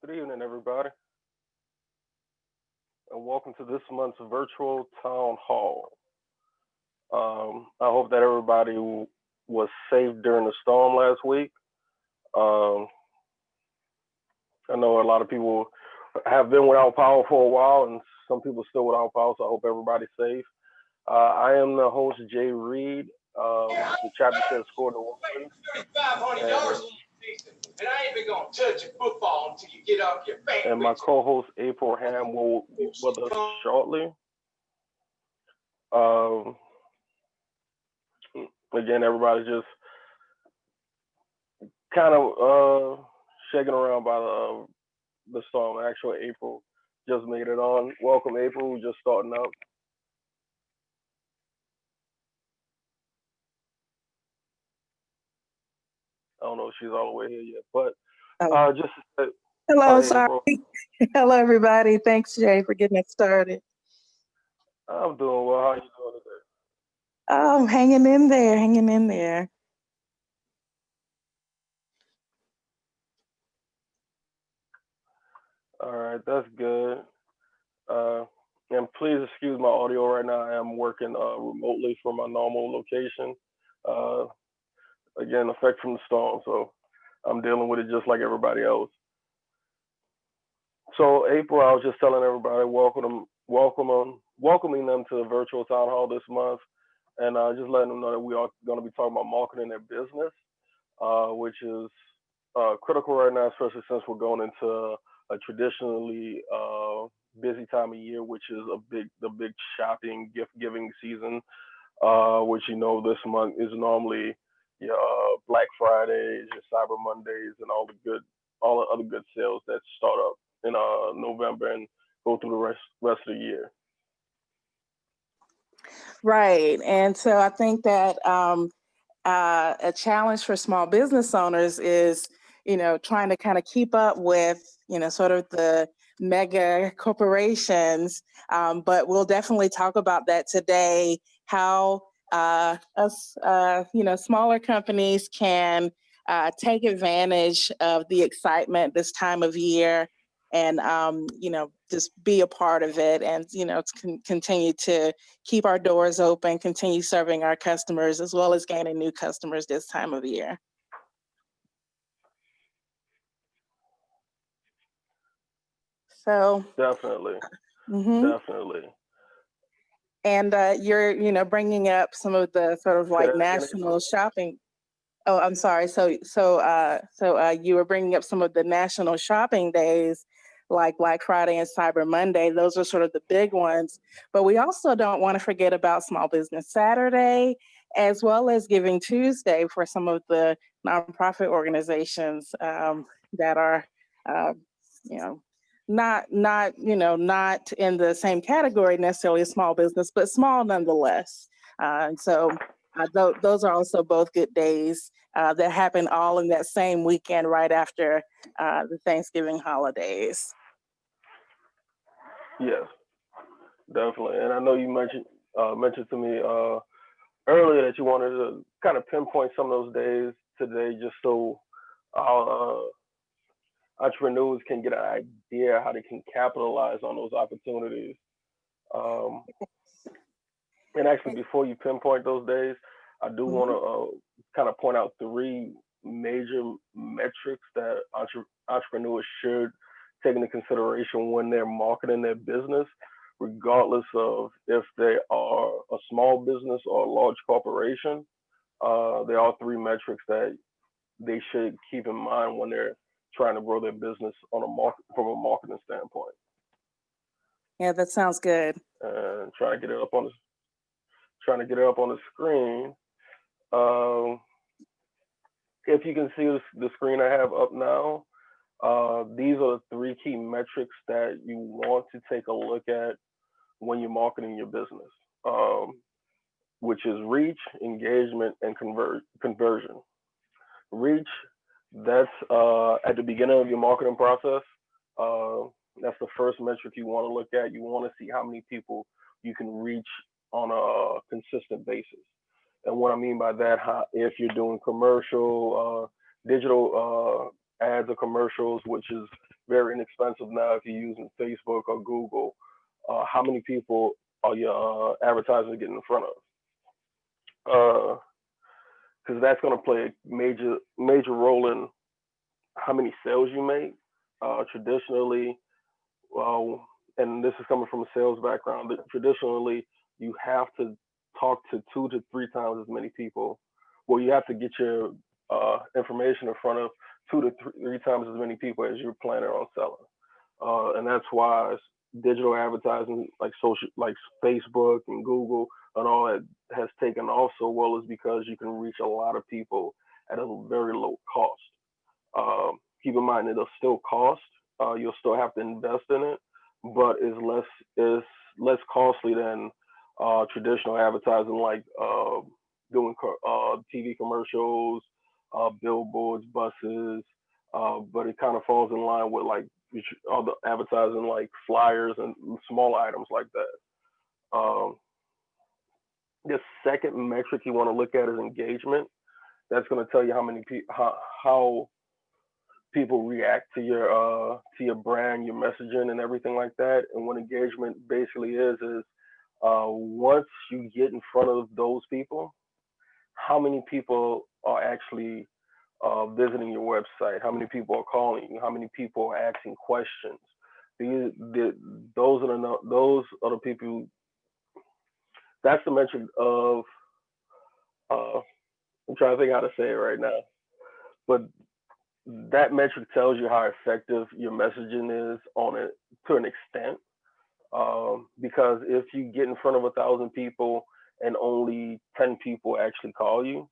Good evening, everybody, and welcome to this month's virtual town hall. I hope that everybody was safe during the storm last week. Um, I know a lot of people have been without power for a while, and some people still without power. So I hope everybody's safe. I am the host, Jay Reed. The chapter says score the win, $3,500 and and I ain't even gonna touch your football until you get off your bank and my rich. co-host April Ham will be with us shortly. Um, Again, everybody's just kind of shaking around by the storm. Actually, April just made it on. Welcome, April. Just starting up. I don't know if she's all the way here yet, but Oh, just to say, oh, hello, hey, sorry. April. Hello, everybody. Thanks, Jay, for getting it started. I'm doing well. How you doing today? Oh, hanging in there, hanging in there. All right, that's good. Uh, and please excuse my audio right now. I am working remotely from my normal location. Uh, Again, effect from the storm, so I'm dealing with it just like everybody else. So April, I was just telling everybody, welcoming them to the virtual town hall this month, and just letting them know that we are going to be talking about marketing their business, which is critical right now, especially since we're going into a traditionally busy time of year, which is the big shopping, gift giving season, which this month is normally your Black Fridays, your Cyber Mondays, and all the other good sales that start up in November and go through the rest of the year. Right. And so I think that a challenge for small business owners is, trying to kind of keep up with, sort of the mega corporations. But we'll definitely talk about that today, how us, smaller companies can take advantage of the excitement this time of year and, just be a part of it and, continue to keep our doors open, continue serving our customers, as well as gaining new customers this time of year. So, Definitely, mhm. definitely. And you're, bringing up some of the sort of Say like that again, national April. shopping. Oh, I'm sorry. So you were bringing up some of the national shopping days, like Black Friday and Cyber Monday. Those are sort of the big ones. But we also don't want to forget about Small Business Saturday, as well as Giving Tuesday for some of the nonprofit organizations that are, uh, you know, not in the same category necessarily as small business, but small nonetheless. And so those are also both good days that happen all in that same weekend right after the Thanksgiving holidays. Yes, definitely. And I know you mentioned to me earlier that you wanted to kind of pinpoint some of those days today, just so our entrepreneurs can get an idea how they can capitalize on those opportunities. Um, and actually, before you pinpoint those days, I do want Mhm. to kind of point out three major metrics that entrepreneurs should take into consideration when they're marketing their business, regardless of if they are a small business or a large corporation. There are three metrics that they should keep in mind when they're trying to grow their business from a marketing standpoint. Yeah, that sounds good. And trying to get it up on the screen. Um, if you can see the screen I have up now, these are the three key metrics that you want to take a look at when you're marketing your business, um, which is reach, engagement, and conversion. Reach, that's at the beginning of your marketing process. Uh, that's the first metric you want to look at. You want to see how many people you can reach on a consistent basis. And what I mean by that, if you're doing commercial, digital ads or commercials, which is very inexpensive now if you're using Facebook or Google. How many people are your advertisers getting in front of? Because that's going to play a major role in how many sales you make. Traditionally, well, and this is coming from a sales background, but traditionally you have to talk to 2 to 3 times as many people. Well, you have to get your information in front of 2 to 3 times as many people as you're planning on selling. And that's why digital advertising like social, like Facebook and Google and all that has taken off so well is because you can reach a lot of people at a very low cost. Keep in mind it'll still cost. You'll still have to invest in it, but is less costly than traditional advertising like doing TV commercials, billboards, buses. But it kind of falls in line with like other advertising like flyers and small items like that. The second metric you want to look at is engagement. That's going to tell you how many how people react to your brand, your messaging, and everything like that. And what engagement basically is once you get in front of those people, how many people are actually visiting your website? How many people are calling you? How many people are asking questions? Those are the people. That's the metric of. I'm trying to think how to say it right now, but that metric tells you how effective your messaging is on it to an extent. Because if you get in front of 1,000 people and only 10 people actually call you,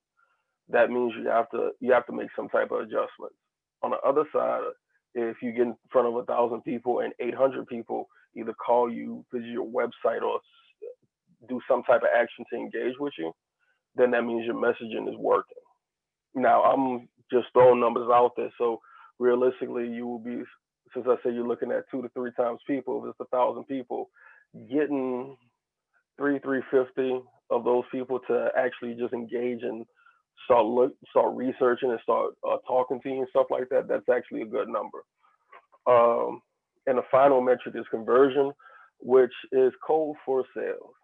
that means you have to make some type of adjustments. On the other side, if you get in front of 1,000 people and 800 people either call you, visit your website, or do some type of action to engage with you, then that means your messaging is working. Now, I'm just throwing numbers out there. So realistically, you will be, since I say you're looking at 2 to 3 times people, if it's 1,000 people, getting 350 of those people to actually just engage and start researching and start talking to you and stuff like that. That's actually a good number. And the final metric is conversion, which is code for sales.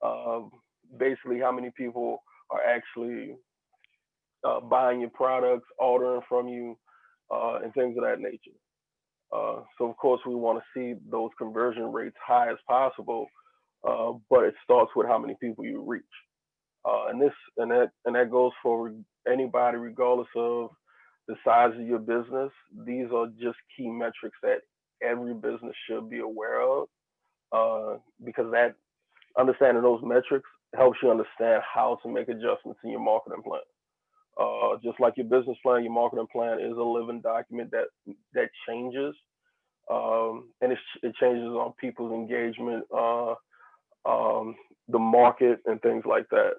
Um, Basically, how many people are actually buying your products, ordering from you, and things of that nature. So of course we want to see those conversion rates high as possible, but it starts with how many people you reach. And that goes for anybody, regardless of the size of your business. These are just key metrics that every business should be aware of, because that understanding those metrics helps you understand how to make adjustments in your marketing plan. Just like your business plan, your marketing plan is a living document that changes, and it changes on people's engagement, um, the market, and things like that.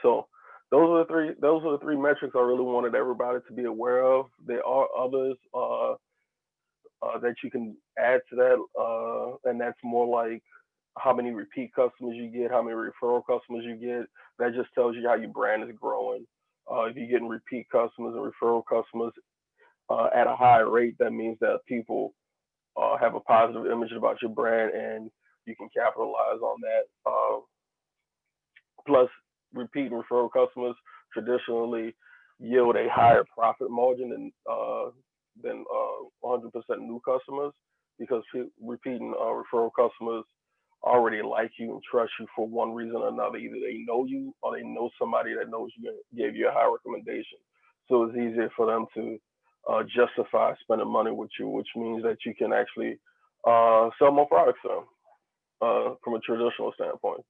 So those are the three metrics I really wanted everybody to be aware of. There are others that you can add to that, and that's more like how many repeat customers you get, how many referral customers you get. That just tells you how your brand is growing. If you're getting repeat customers and referral customers at a high rate, that means that people have a positive image about your brand, and you can capitalize on that. Plus, repeat and referral customers traditionally yield a higher profit margin than 100% new customers, because repeating referral customers already like you and trust you for one reason or another. Either they know you or they know somebody that knows you and gave you a high recommendation. So it's easier for them to justify spending money with you, which means that you can actually sell more products to them from a traditional standpoint.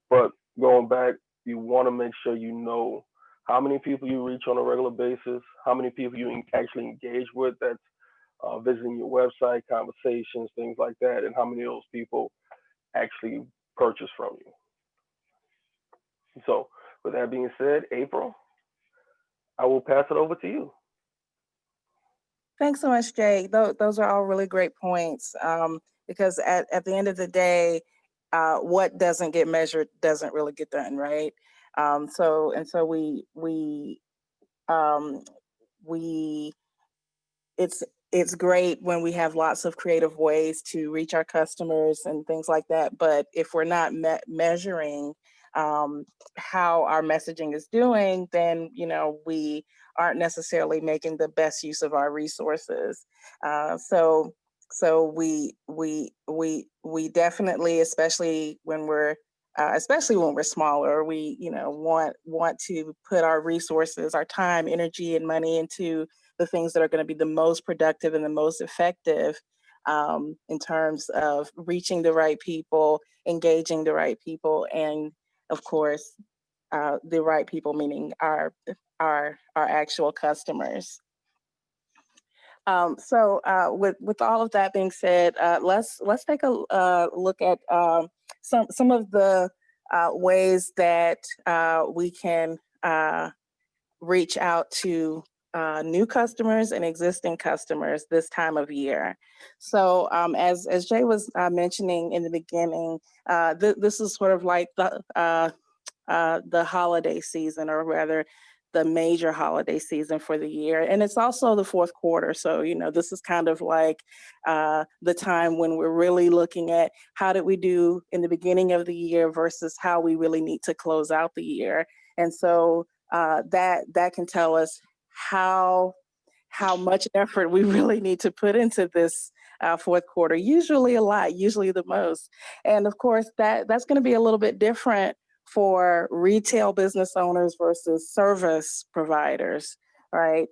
But going back, you want to make sure you know how many people you reach on a regular basis, how many people you actually engage with that's visiting your website, conversations, things like that, and how many of those people actually purchase from you. So, with that being said, April, I will pass it over to you. Thanks so much, Jay. Those are all really great points, because at the end of the day, what doesn't get measured doesn't really get done, right? So um, we it's it's great when we have lots of creative ways to reach our customers and things like that. But if we're not measuring how our messaging is doing, then we aren't necessarily making the best use of our resources. So we definitely, especially when we're smaller, we want to put our resources, our time, energy, and money into the things that are going to be the most productive and the most effective in terms of reaching the right people, engaging the right people, and of course, the right people, meaning our actual customers. With all of that being said, let's take a look at some of the ways that we can reach out to new customers and existing customers this time of year. So as Jay was mentioning in the beginning, this is sort of like the holiday season, or rather the major holiday season for the year. And it's also the fourth quarter. So, this is kind of like the time when we're really looking at how did we do in the beginning of the year versus how we really need to close out the year. And so that can tell us how much effort we really need to put into this fourth quarter. Usually a lot, usually the most. And of course, that's going to be a little bit different for retail business owners versus service providers, right?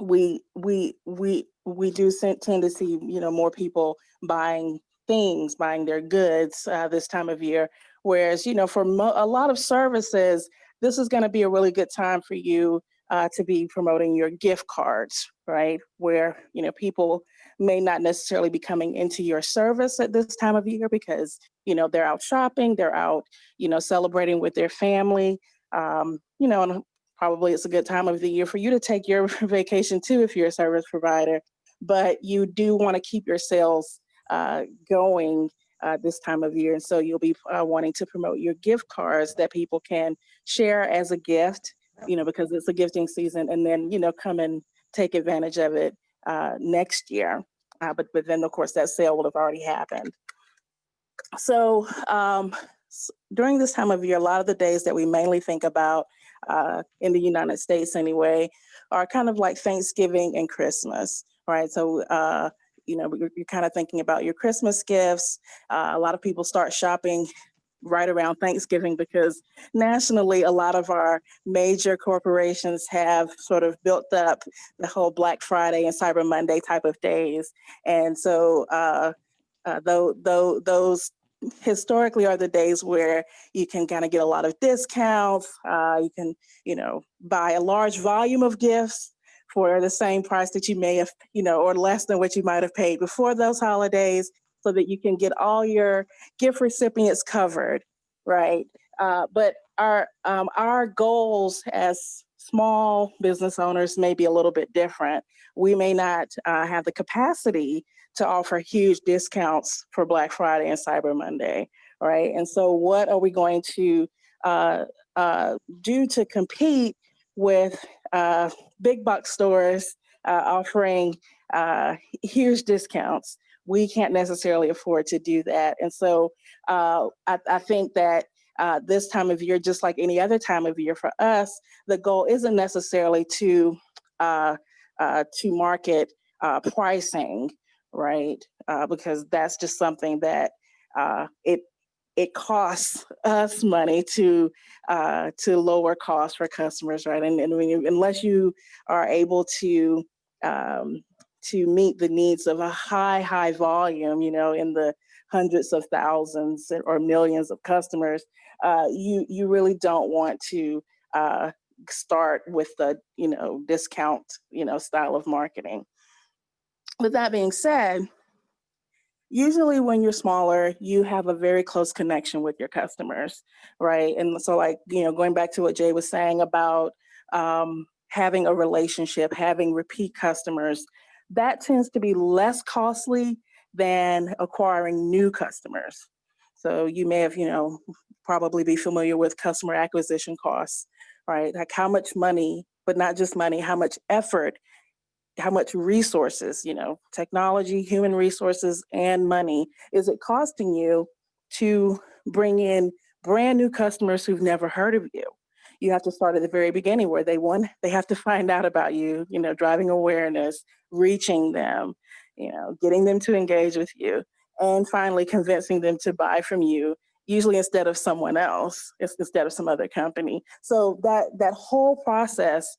We do tend to see more people buying their goods this time of year, whereas for a lot of services, this is going to be a really good time for you to be promoting your gift cards, right? Where people may not necessarily be coming into your service at this time of year because they're out shopping, they're out celebrating with their family, and probably it's a good time of the year for you to take your vacation too if you're a service provider, but you do want to keep your sales going this time of year. And so you'll be wanting to promote your gift cards that people can share as a gift, because it's a gifting season, and then, come and take advantage of it next year. But then, of course, that sale will have already happened. So during this time of year, a lot of the days that we mainly think about in the United States are kind of like Thanksgiving and Christmas, right? So, you're kind of thinking about your Christmas gifts. A lot of people start shopping right around Thanksgiving because nationally, a lot of our major corporations have sort of built up the whole Black Friday and Cyber Monday type of days. And so those historically are the days where you can kind of get a lot of discounts. You can, buy a large volume of gifts for the same price that you may have, or less than what you might have paid before those holidays, so that you can get all your gift recipients covered, right? But our goals as small business owners may be a little bit different. We may not have the capacity to offer huge discounts for Black Friday and Cyber Monday, right? And so what are we going to do to compete with big box stores offering huge discounts? We can't necessarily afford to do that. And so I think that this time of year, just like any other time of year for us, the goal isn't necessarily to market pricing, right? Because that's just something that it costs us money to lower costs for customers, right? And unless you are able to meet the needs of a high volume, in the hundreds of thousands or millions of customers, you really don't want to start with the discount style of marketing. With that being said, usually when you're smaller, you have a very close connection with your customers, right? And so going back to what Jay was saying about having a relationship, having repeat customers, that tends to be less costly than acquiring new customers. So you may have, probably be familiar with customer acquisition costs, right? Like how much money, but not just money, how much effort much resources, technology, human resources, and money is it costing you to bring in brand new customers who've never heard of you? You have to start at the very beginning where they have to find out about you, driving awareness, reaching them, getting them to engage with you, and finally convincing them to buy from you, usually instead of someone else, instead of some other company. So that whole process,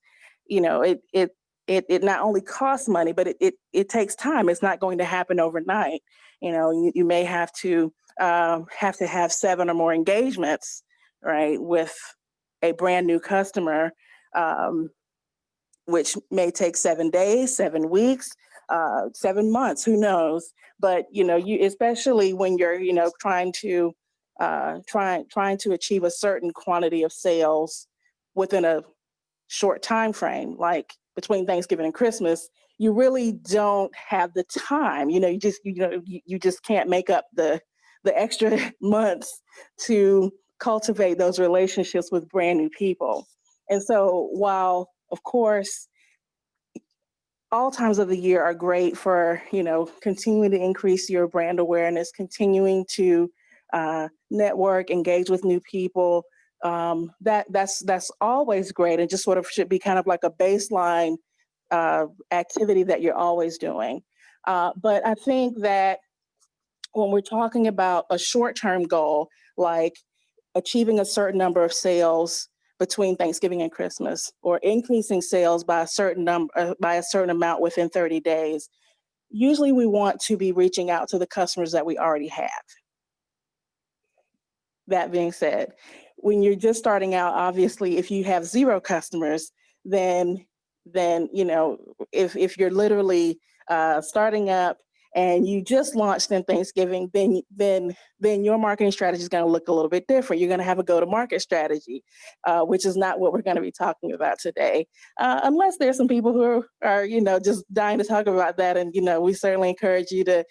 it not only costs money, but it takes time. It's not going to happen overnight. You may have to have 7 or more engagements, right, with a brand new customer, which may take 7 days, 7 weeks, 7 months, who knows? But you especially when you're trying to achieve a certain quantity of sales within a short time frame, like between Thanksgiving and Christmas, you really don't have the time. You just can't make up the extra months to cultivate those relationships with brand new people. And so while, of course, all times of the year are great for, continuing to increase your brand awareness, continuing to network, engage with new people, that's always great, and just sort of should be kind of like a baseline activity that you're always doing. But I think that when we're talking about a short-term goal, like achieving a certain number of sales between Thanksgiving and Christmas, or increasing sales by a certain amount within 30 days, usually we want to be reaching out to the customers that we already have. That being said, when you're just starting out, obviously, if you have 0 customers, then if you're literally starting up and you just launched in Thanksgiving, then your marketing strategy is going to look a little bit different. You're going to have a go-to-market strategy, which is not what we're going to be talking about today, unless there's some people who are just dying to talk about that. And we certainly encourage you to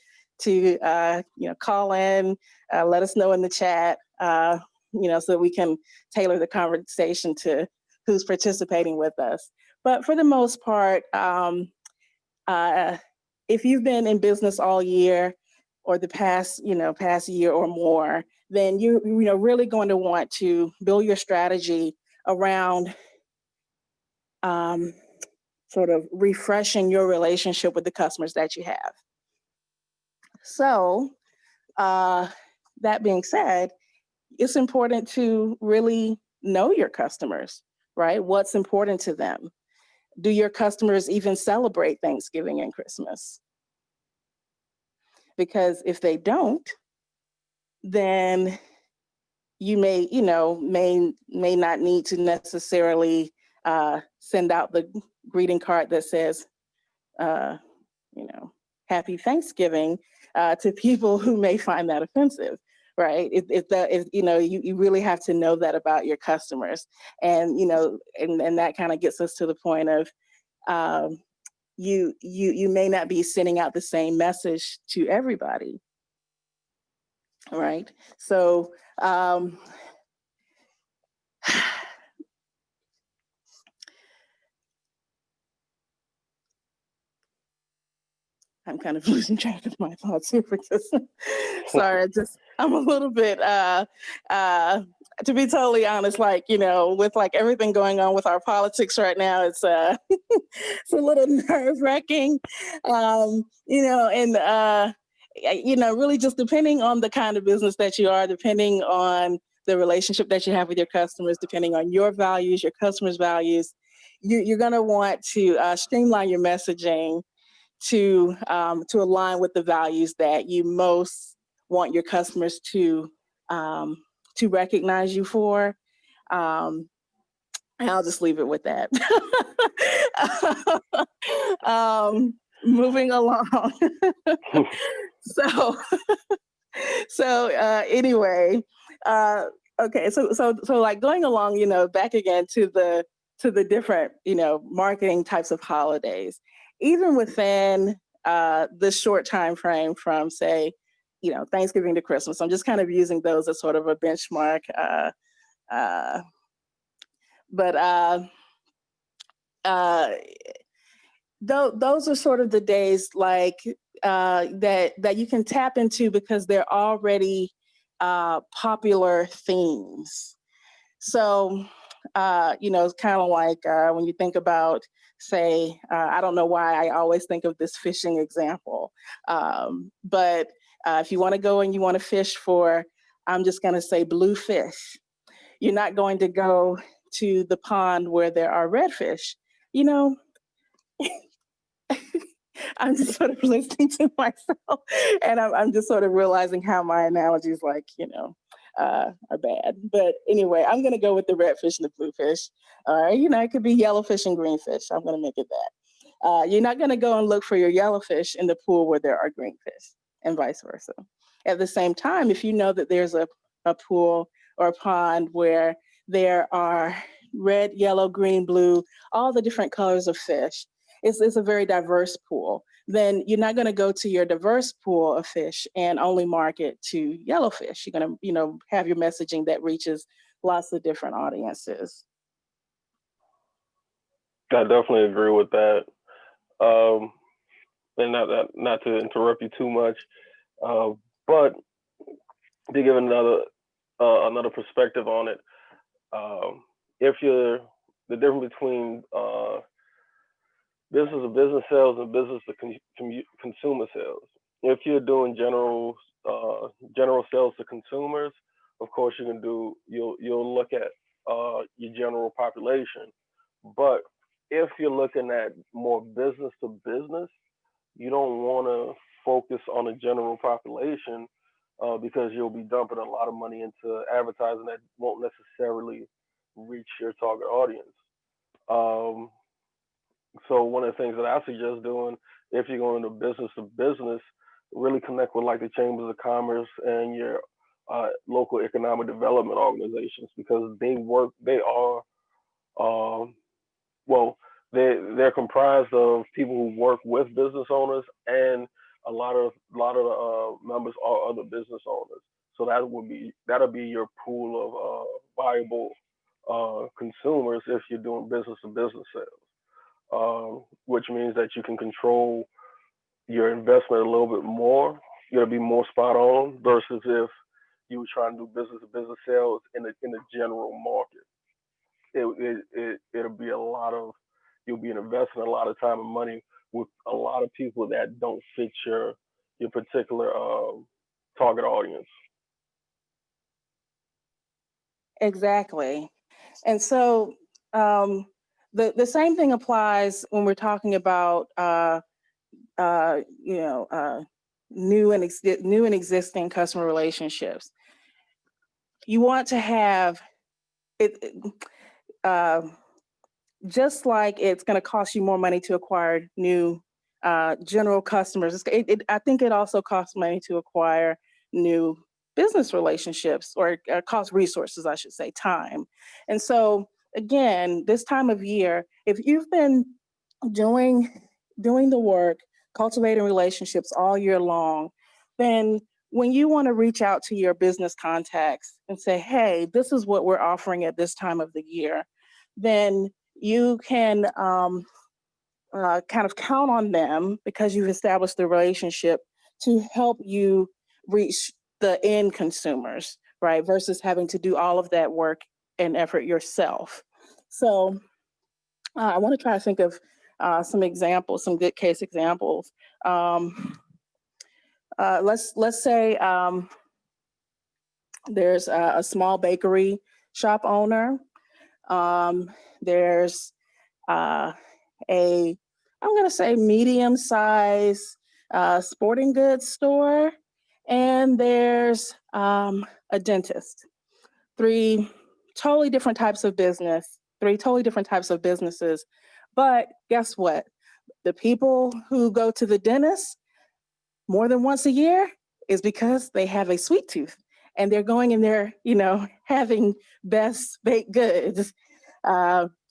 call in, let us know in the chat, so that we can tailor the conversation to who's participating with us. But for the most part, if you've been in business all year or the past year or more, then you're really going to want to build your strategy around sort of refreshing your relationship with the customers that you have. So that being said, it's important to really know your customers, right? What's important to them? Do your customers even celebrate Thanksgiving and Christmas? Because if they don't, then you may not need to necessarily send out the greeting card that says, Happy Thanksgiving to people who may find that offensive, right? You really have to know that about your customers, and and that kind of gets us to the point of you may not be sending out the same message to everybody, right? So I'm kind of losing track of my thoughts here because, sorry, I'm a little bit, to be totally honest, with everything going on with our politics right now, it's it's a little nerve-wracking, and really just depending on the kind of business that you are, depending on the relationship that you have with your customers, depending on your values, your customers' values, you're going to want to streamline your messaging to align with the values that you most want your customers to recognize you for. And I'll just leave it with that. Moving along. Anyway, okay. So like going along, back again to the different, marketing types of holidays. Even within this short time frame from, say, Thanksgiving to Christmas, I'm just kind of using those as sort of a benchmark. those are sort of the days like that you can tap into because they're already popular themes. So, it's kind of like when you think about, say, I don't know why I always think of this fishing example, but if you want to go and you want to fish for, I'm just going to say bluefish, you're not going to go to the pond where there are redfish. You know, I'm just sort of listening to myself, and I'm just sort of realizing how my analogies, like, are bad. But anyway, I'm going to go with the redfish and the bluefish. It could be yellowfish and greenfish. I'm going to make it that. You're not going to go and look for your yellowfish in the pool where there are greenfish, and vice versa. At the same time, if you know that there's a pool or a pond where there are red, yellow, green, blue, all the different colors of fish, it's a very diverse pool, then you're not going to go to your diverse pool of fish and only market to yellowfish. You're going to, have your messaging that reaches lots of different audiences. I definitely agree with that. And not to interrupt you too much, but to give another perspective on it, if you're the difference between business to business sales and business to consumer sales. If you're doing general sales to consumers, of course you'll look at your general population. But if you're looking at more business to business, you don't want to focus on the general population because you'll be dumping a lot of money into advertising that won't necessarily reach your target audience. Um, so one of the things that I suggest doing, if you're going to business to business, really connect with like the chambers of commerce and your local economic development organizations, because they are well, they're comprised of people who work with business owners, and a lot of members are other business owners. So that'll be your pool of viable consumers if you're doing business to business sales, which means that you can control your investment a little bit more. You'll be more spot on versus if you were trying to do business to business sales in the general market. It'll be you'll be investing a lot of time and money with a lot of people that don't fit your particular target audience. Exactly. And so the same thing applies when we're talking about new and existing customer relationships. You want to have it. Just like it's going to cost you more money to acquire new general customers, I think it also costs money to acquire new business relationships, or cost resources, I should say, time. And so, again, this time of year, if you've been doing the work, cultivating relationships all year long, then when you want to reach out to your business contacts and say, hey, this is what we're offering at this time of the year, then you can kind of count on them, because you've established the relationship, to help you reach the end consumers, right? Versus having to do all of that work and effort yourself. So I want to try to think of some examples, some good case examples. Let's say there's a small bakery shop owner. There's I'm going to say medium size sporting goods store, and there's a dentist. Three totally different types of businesses. But guess what? The people who go to the dentist more than once a year is because they have a sweet tooth, and they're going in there, having best baked goods.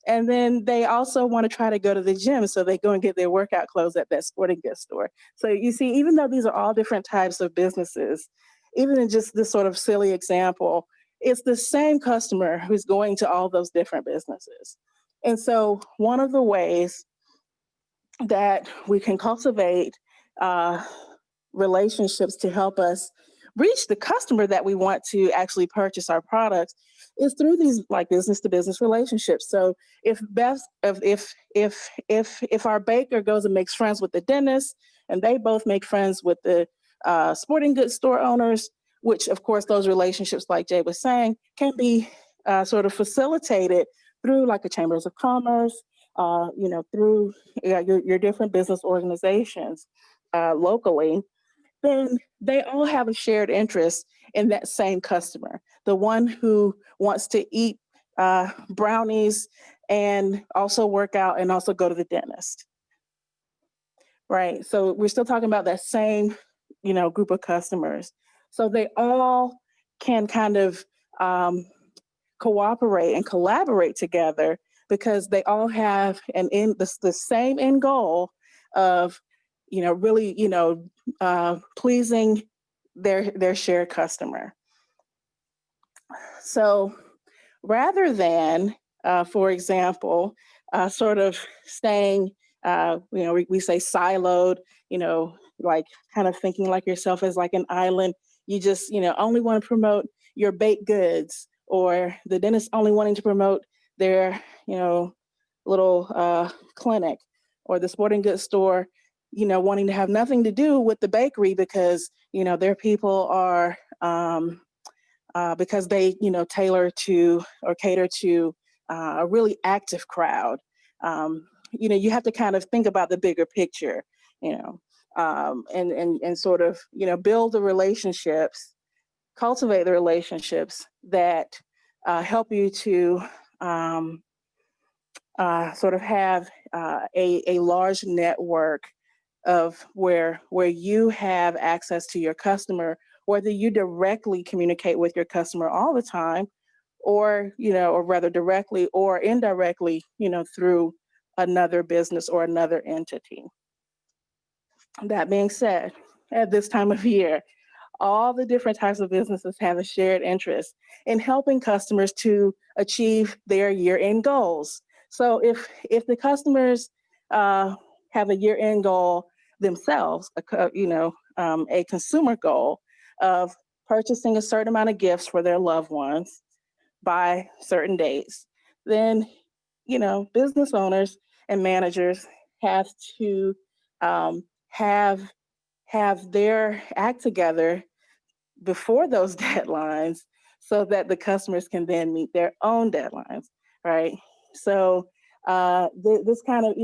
And then they also want to try to go to the gym, so they go and get their workout clothes at that sporting goods store. So you see, even though these are all different types of businesses, even in just this sort of silly example, it's the same customer who's going to all those different businesses. And so one of the ways that we can cultivate relationships to help us reach the customer that we want to actually purchase our products is through these like business to business relationships. So if our baker goes and makes friends with the dentist, and they both make friends with the sporting goods store owners, which of course those relationships, like Jay was saying, can be sort of facilitated through like a chambers of commerce, through your different business organizations locally, then they all have a shared interest in that same customer, the one who wants to eat brownies and also work out and also go to the dentist, right? So we're still talking about that same, group of customers. So they all can kind of cooperate and collaborate together because they all have the same end goal of really pleasing their shared customer. So rather than for example sort of staying we say siloed, like kind of thinking like yourself as like an island. You just only want to promote your baked goods, or the dentist only wanting to promote their little clinic, or the sporting goods store wanting to have nothing to do with the bakery because their people are because they tailor to or cater to a really active crowd. You have to kind of think about the bigger picture, and sort of build the relationships, cultivate the relationships that help you to sort of have a large network of where you have access to your customer, whether you directly communicate with your customer all the time, or or rather directly or indirectly, through another business or another entity. That being said, at this time of year, all the different types of businesses have a shared interest in helping customers to achieve their year-end goals. So if the customers have a year-end goal themselves, a consumer goal of purchasing a certain amount of gifts for their loved ones by certain dates, then business owners and managers have to have their act together before those deadlines so that the customers can then meet their own deadlines, right? So this kind of,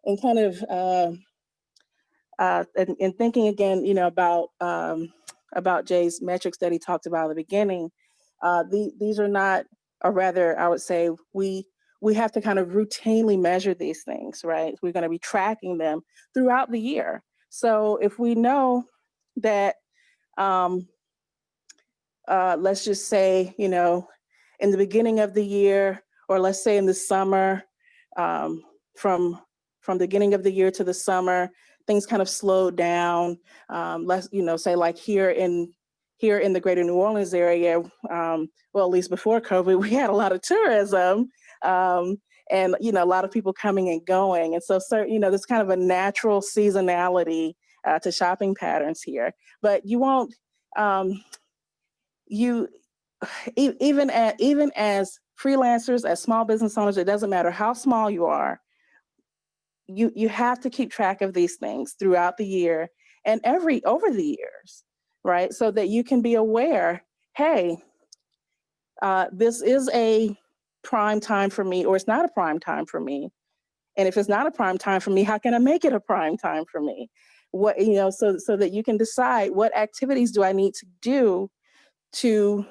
and kind of, and thinking again, about Jay's metrics that he talked about at the beginning, these are not, or rather, I would say we have to kind of routinely measure these things, right? We're going to be tracking them throughout the year. So if we know that, let's just say, in the beginning of the year, or let's say in the summer, from the beginning of the year to the summer, things kind of slowed down. Let's say like here in the greater New Orleans area, well, at least before COVID, we had a lot of tourism, and a lot of people coming and going, and so there's kind of a natural seasonality to shopping patterns here. But you won't even as freelancers, as small business owners, it doesn't matter how small you are, you have to keep track of these things throughout the year and over the years, right? So that you can be aware, hey, this is a prime time for me, or it's not a prime time for me. And if it's not a prime time for me, how can I make it a prime time for me? What, so that you can decide, what activities do I need to do to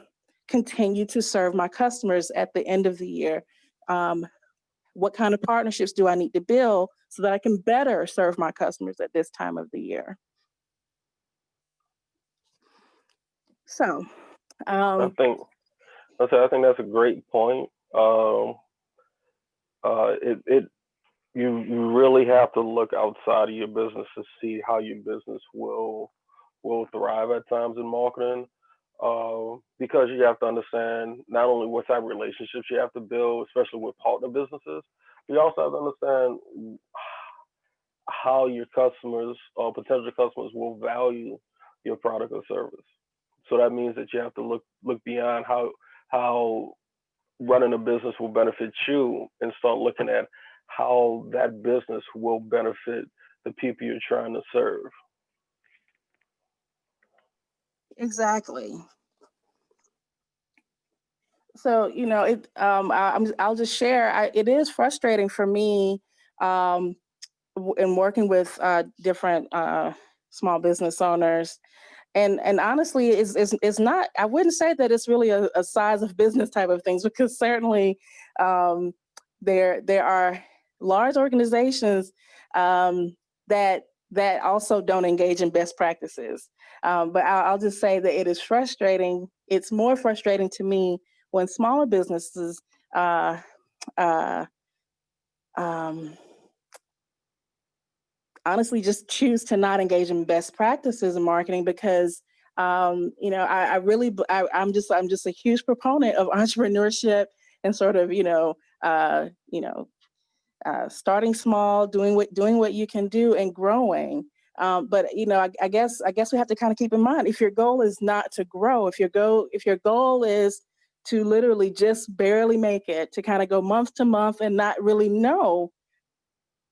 continue to serve my customers at the end of the year? What kind of partnerships do I need to build so that I can better serve my customers at this time of the year? So, I think that's a great point. It you really have to look outside of your business to see how your business will thrive at times in marketing. Because you have to understand not only what type of relationships you have to build, especially with partner businesses, but you also have to understand how your customers or potential customers will value your product or service. So that means that you have to look beyond how running a business will benefit you and start looking at how that business will benefit the people you're trying to serve. Exactly. So, I'll just share. It is frustrating for me in working with different small business owners, and honestly, it's not. I wouldn't say that it's really a size of business type of things, because certainly um, there are large organizations that also don't engage in best practices. But I'll just say that it is frustrating. It's more frustrating to me when smaller businesses uh, uh, um, honestly just choose to not engage in best practices in marketing, because I really I'm just a huge proponent of entrepreneurship and sort of starting small, doing what you can do and growing. But I guess we have to kind of keep in mind, if your goal is not to grow, if your goal is to literally just barely make it, to kind of go month to month and not really know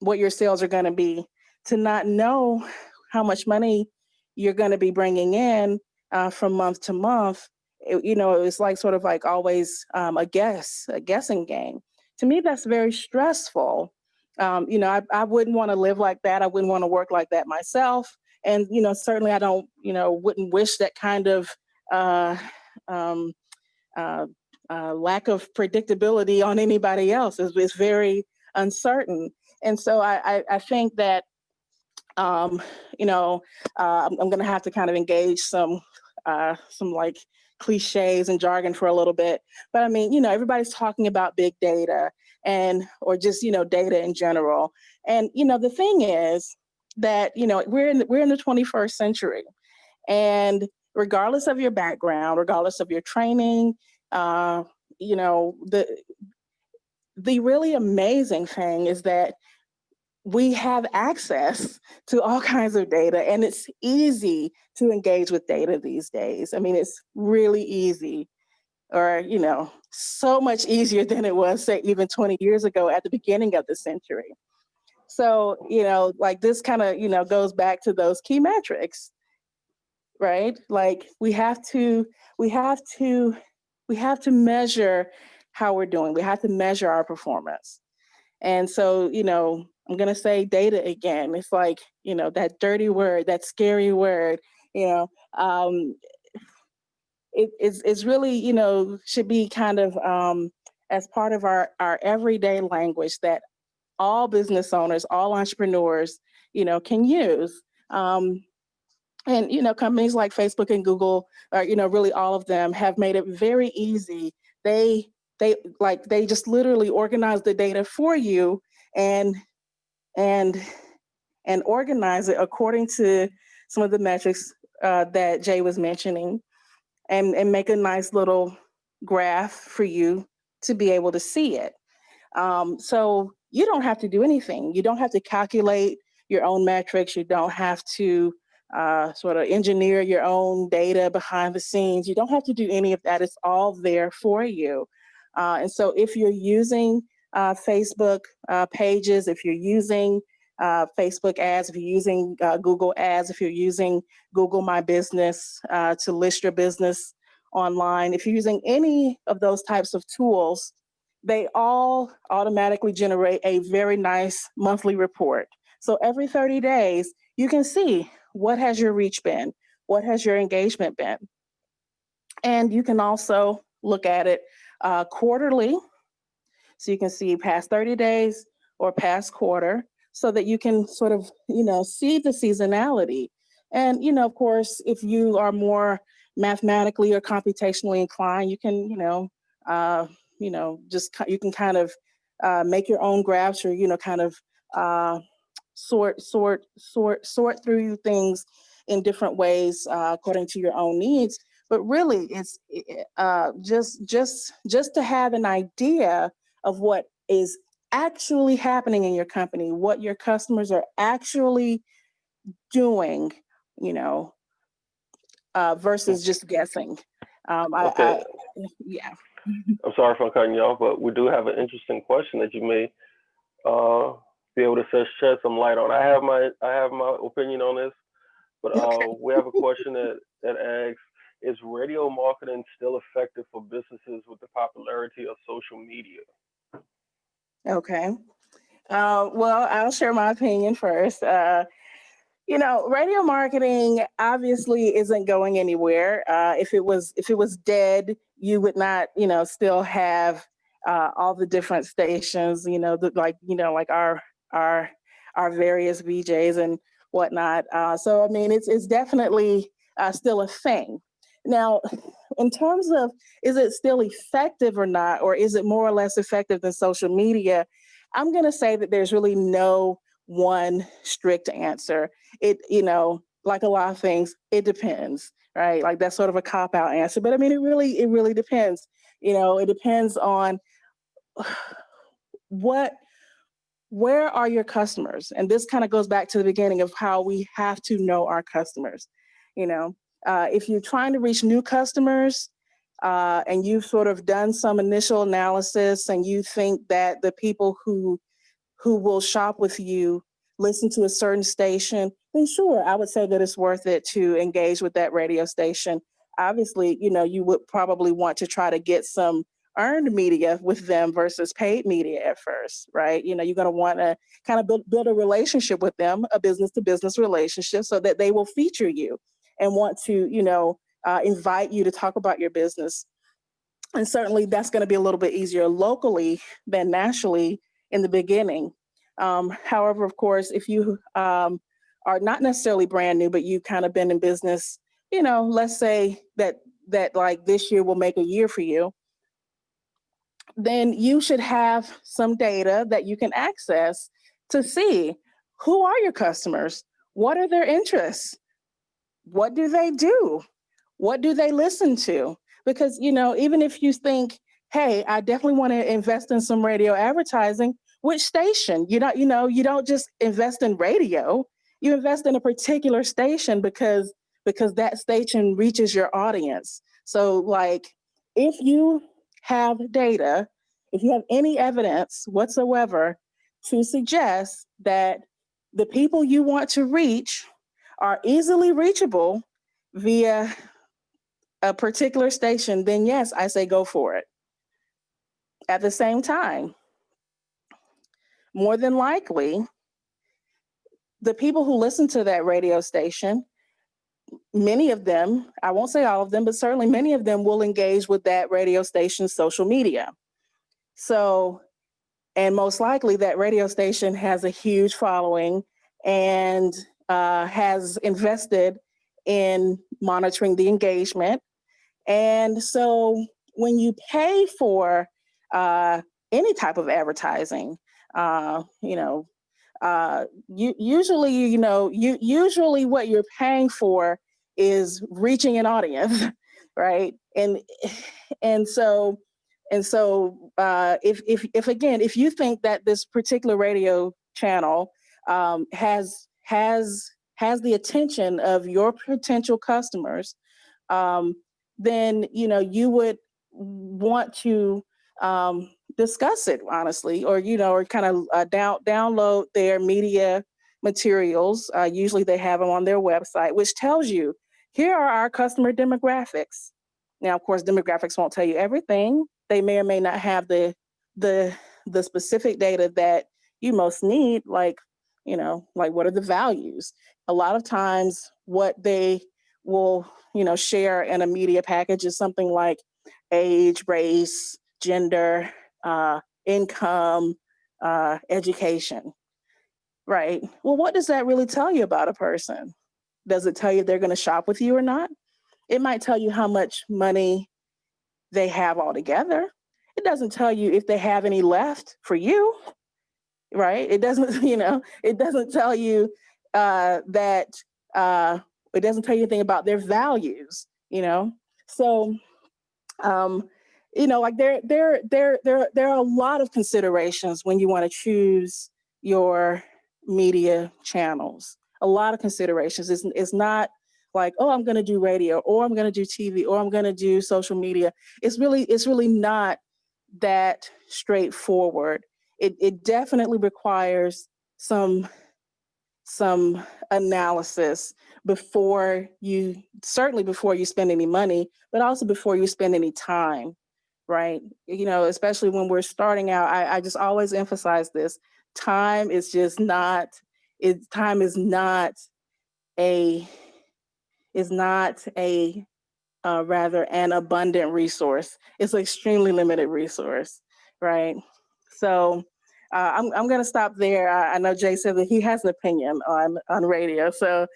what your sales are going to be, to not know how much money you're going to be bringing in from month to month. It's like sort of like always a guessing game. To me, that's very stressful. I wouldn't want to live like that. I wouldn't want to work like that myself. And, certainly I don't, wouldn't wish that kind of uh, um, uh, lack of predictability on anybody else. It's very uncertain. And so I think that, um, I'm going to have to kind of engage some like cliches and jargon for a little bit. But I mean, everybody's talking about big data or just, data in general. And, the thing is that, we're in the 21st century, and regardless of your background, regardless of your training, uh, the really amazing thing is that we have access to all kinds of data, and it's easy to engage with data these days. I mean, it's really easy, or, so much easier than it was, say, even 20 years ago at the beginning of the century. So, like this kind of, goes back to those key metrics, right? Like we have to, we have to measure how we're doing. We have to measure our performance. And so, I'm going to say data again. It's like, that dirty word, that scary word, you know, um, it's really, should be kind of as part of our everyday language that all business owners, all entrepreneurs, can use. And, companies like Facebook and Google, or, really all of them have made it very easy. They just literally organize the data for you and and and organize it according to some of the metrics that Jay was mentioning, and make a nice little graph for you to be able to see it. So you don't have to do anything. You don't have to calculate your own metrics. You don't have to sort of engineer your own data behind the scenes. You don't have to do any of that. It's all there for you. And so if you're using Facebook pages, if you're using Facebook ads, if you're using Google ads, if you're using Google My Business to list your business online, if you're using any of those types of tools, they all automatically generate a very nice monthly report. So every 30 days, you can see, what has your reach been? What has your engagement been? And you can also look at it quarterly. So you can see past 30 days or past quarter, so that you can sort of, see the seasonality. And, of course, if you are more mathematically or computationally inclined, you can, uh, you can kind of make your own graphs, or, kind of uh, sort through things in different ways according to your own needs. But really, it's just to have an idea of what is actually happening in your company, what your customers are actually doing, you know, versus just guessing. Okay, Yeah. I'm sorry for cutting you off, but we do have an interesting question that you may uh, be able to shed some light on. I have my opinion on this, but Okay. we have a question that asks: is radio marketing still effective for businesses with the popularity of social media? Okay. Well, I'll share my opinion first. Radio marketing obviously isn't going anywhere. If it was dead, you would not, still have all the different stations, like our our various VJs and whatnot. So I mean, it's definitely still a thing. Now, in terms of is it still effective or not, or is it more or less effective than social media? I'm going to say that there's really no one strict answer. Like a lot of things, it depends, right? Like that's sort of a cop out answer, but I mean, it really depends. It depends on what where are your customers, and this kind of goes back to the beginning of how we have to know our customers. you know if you're trying to reach new customers, and you've sort of done some initial analysis and you think that the people who will shop with you listen to a certain station, then sure, I would say that it's worth it to engage with that radio station. Obviously, you would probably want to try to get some earned media with them versus paid media at first, right? You're going to want to kind of build a relationship with them, a business to business relationship, so that they will feature you and want to, invite you to talk about your business. And certainly that's going to be a little bit easier locally than nationally in the beginning. However, of course, if you are not necessarily brand new, but you've kind of been in business, let's say that like this year will make a year for you, then you should have some data that you can access to see who are your customers, what are their interests, what do they do, what do they listen to? Because, even if you think, hey, I definitely want to invest in some radio advertising, which station? You don't just invest in radio. You invest in a particular station because that station reaches your audience. So like if you have data, if you have any evidence whatsoever to suggest that the people you want to reach are easily reachable via a particular station, then yes, I say go for it. At the same time, more than likely, the people who listen to that radio station, many of them, I won't say all of them, but certainly many of them will engage with that radio station's social media. So, and most likely that radio station has a huge following and has invested in monitoring the engagement. And so when you pay for any type of advertising, usually what you're paying for is reaching an audience, right? And so if again, if you think that this particular radio channel has the attention of your potential customers, um, then you would want to discuss it honestly, or kind of download their media materials. Usually they have them on their website, which tells you here are our customer demographics. Now, of course, demographics won't tell you everything. They may or may not have the the specific data that you most need, like like what are the values. A lot of times what they will share in a media package is something like age, race, gender, income, education, right? Well, what does that really tell you about a person? Does it tell you they're going to shop with you or not? It might tell you how much money they have altogether. It doesn't tell you if they have any left for you, right? It doesn't, it doesn't tell you that it doesn't tell you anything about their values, So um, like there are a lot of considerations when you want to choose your media channels. A lot of considerations. It's not like, oh, I'm going to do radio, or I'm going to do TV, or I'm going to do social media. It's really not that straightforward. It definitely requires some analysis before you spend any money, but also before you spend any time, right? Especially when we're starting out, I just always emphasize this. Time is just not, time is not a, rather an abundant resource. It's an extremely limited resource, right? So I'm going to stop there. I know Jay said that he has an opinion on radio. So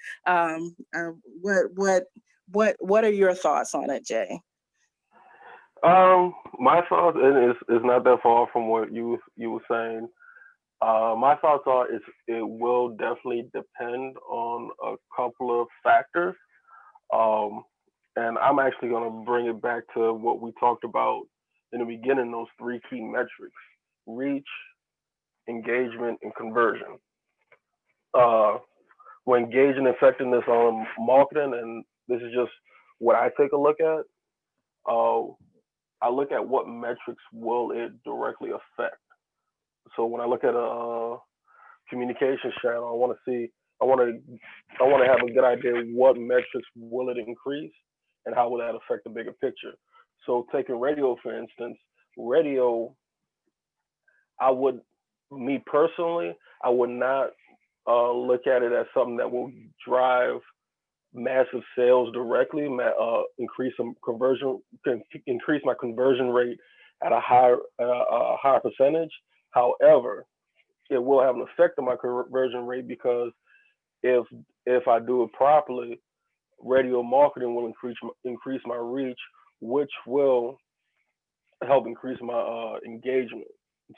what are your thoughts on it, Jay? My thoughts, and it's not that far from what you were saying. My thoughts are it will definitely depend on a couple of factors. Um, and I'm actually going to bring it back to what we talked about in the beginning, those three key metrics: reach, engagement, and conversion. Uh, when engaging effectiveness on marketing, and this is just what I take a look at, uh, I look at what metrics will it directly affect. So when I look at a communications channel, I want to, I want to have a good idea what metrics will it increase and how will that affect the bigger picture. So taking radio, for instance, radio, I would, me personally, I would not look at it as something that will drive massive sales directly, increase some conversion, increase my conversion rate at a higher percentage. However, it will have an effect on my conversion rate because if if I do it properly, radio marketing will increase my reach, which will help increase my engagement.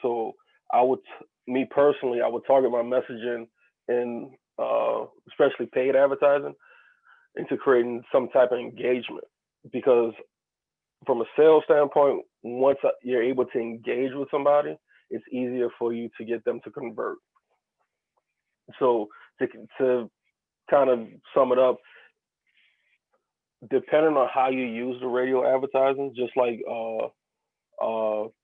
So I would, me personally, I would target my messaging in especially paid advertising into creating some type of engagement because from a sales standpoint, once you're able to engage with somebody, it's easier for you to get them to convert. So to to kind of sum it up, depending on how you use the radio advertising, just like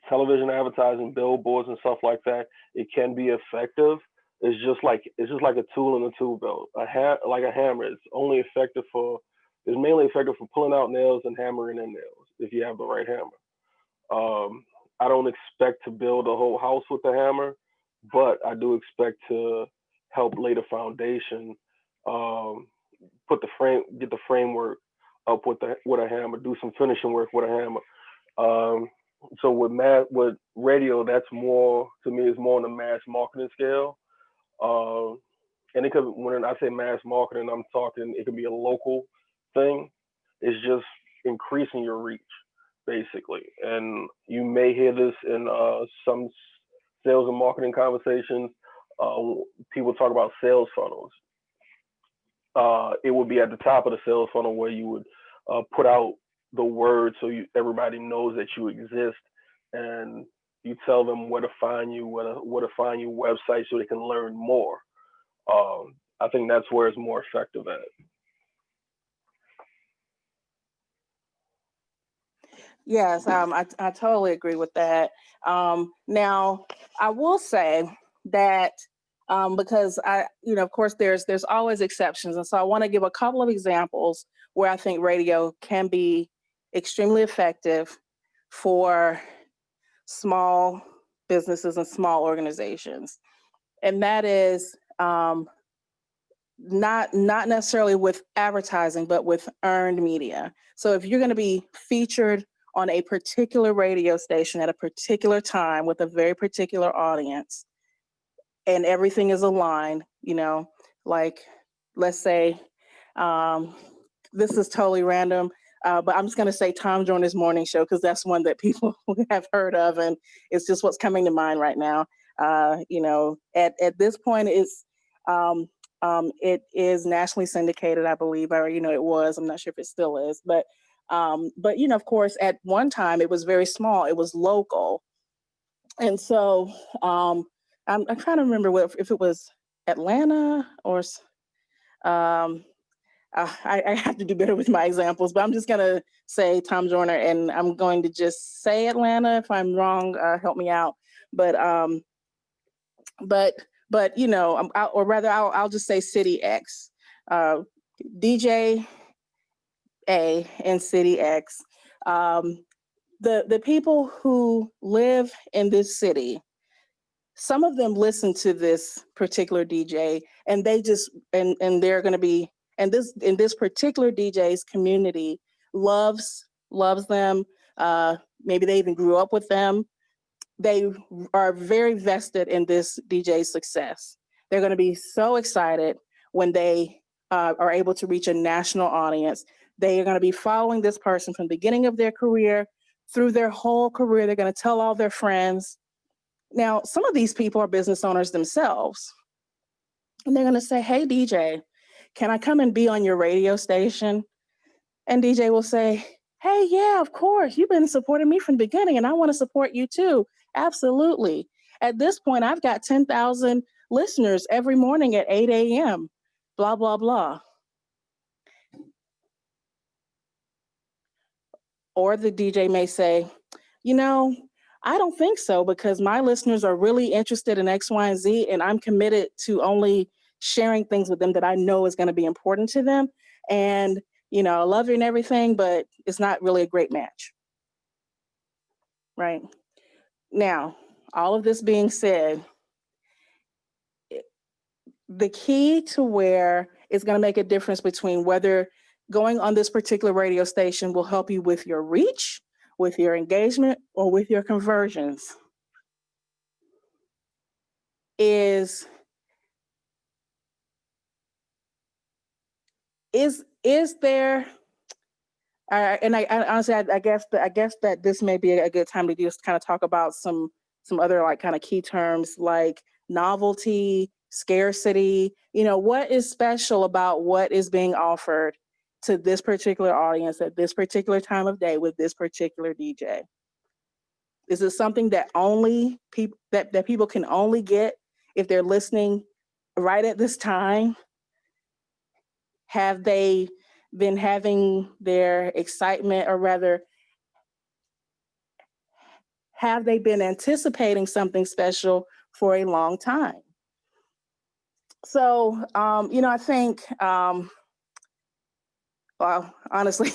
television advertising, billboards and stuff like that, it can be effective. It's just like a tool in a tool belt. Like a hammer, it's mainly effective for pulling out nails and hammering in nails if you have the right hammer. I don't expect to build a whole house with the hammer, but I do expect to help lay the foundation, um, get the framework up with a hammer, do some finishing work with a hammer. Um, so with radio, that's more to me is more on the mass marketing scale. Um, and it could when I say mass marketing, I'm talking it could be a local thing. It's just increasing your reach, basically. And you may hear this in some sales and marketing conversations. Uh, People talk about sales funnels. It would be at the top of the sales funnel where you would put out the word so everybody knows that you exist, and you tell them where to find you, where to find your website so they can learn more. I think that's where it's more effective at. Yes, I totally agree with that. Now, I will say that because of course, there's always exceptions, and so I want to give a couple of examples where I think radio can be extremely effective for small businesses and small organizations, and that is not necessarily with advertising, but with earned media. So if you're going to be featured on a particular radio station at a particular time with a very particular audience, and everything is aligned, like let's say, um, this is totally random, but I'm just going to say Tom Joyner's morning show because that's one that people have heard of, and it's just what's coming to mind right now. At this point, it is nationally syndicated, I believe, or it was. I'm not sure if it still is, but But, of course, at one time it was very small. It was local. And so I'm trying to remember if it was Atlanta or I have to do better with my examples, but I'm just going to say Tom Joyner, and I'm going to just say Atlanta. If I'm wrong, help me out. But I'll just say City X, DJ A and City X. The people who live in this city, some of them listen to this particular DJ, and they just and they're going to be and this particular DJ's community loves them. Maybe they even grew up with them. They are very vested in this DJ's success. They're going to be so excited when they are able to reach a national audience. They are going to be following this person from the beginning of their career through their whole career. They're going to tell all their friends. Now, some of these people are business owners themselves. And they're going to say, hey, DJ, can I come and be on your radio station? And DJ will say, hey, yeah, of course. You've been supporting me from the beginning, and I want to support you too. Absolutely. At this point, I've got 10,000 listeners every morning at 8 a.m., blah, blah, blah. Or the DJ may say, I don't think so, because my listeners are really interested in X, Y, and Z, and I'm committed to only sharing things with them that I know is going to be important to them. And, I love you and everything, but it's not really a great match. Right? Now, all of this being said, the key to where it's going to make a difference between whether going on this particular radio station will help you with your reach, with your engagement, or with your conversions is there, and I honestly, I guess that this may be a good time to just kind of talk about some other like kind of key terms like novelty, scarcity. What is special about what is being offered to this particular audience at this particular time of day with this particular DJ? Is it something that only people that people can only get if they're listening right at this time? Have they been having their excitement, or rather, have they been anticipating something special for a long time? So, I think, well, honestly,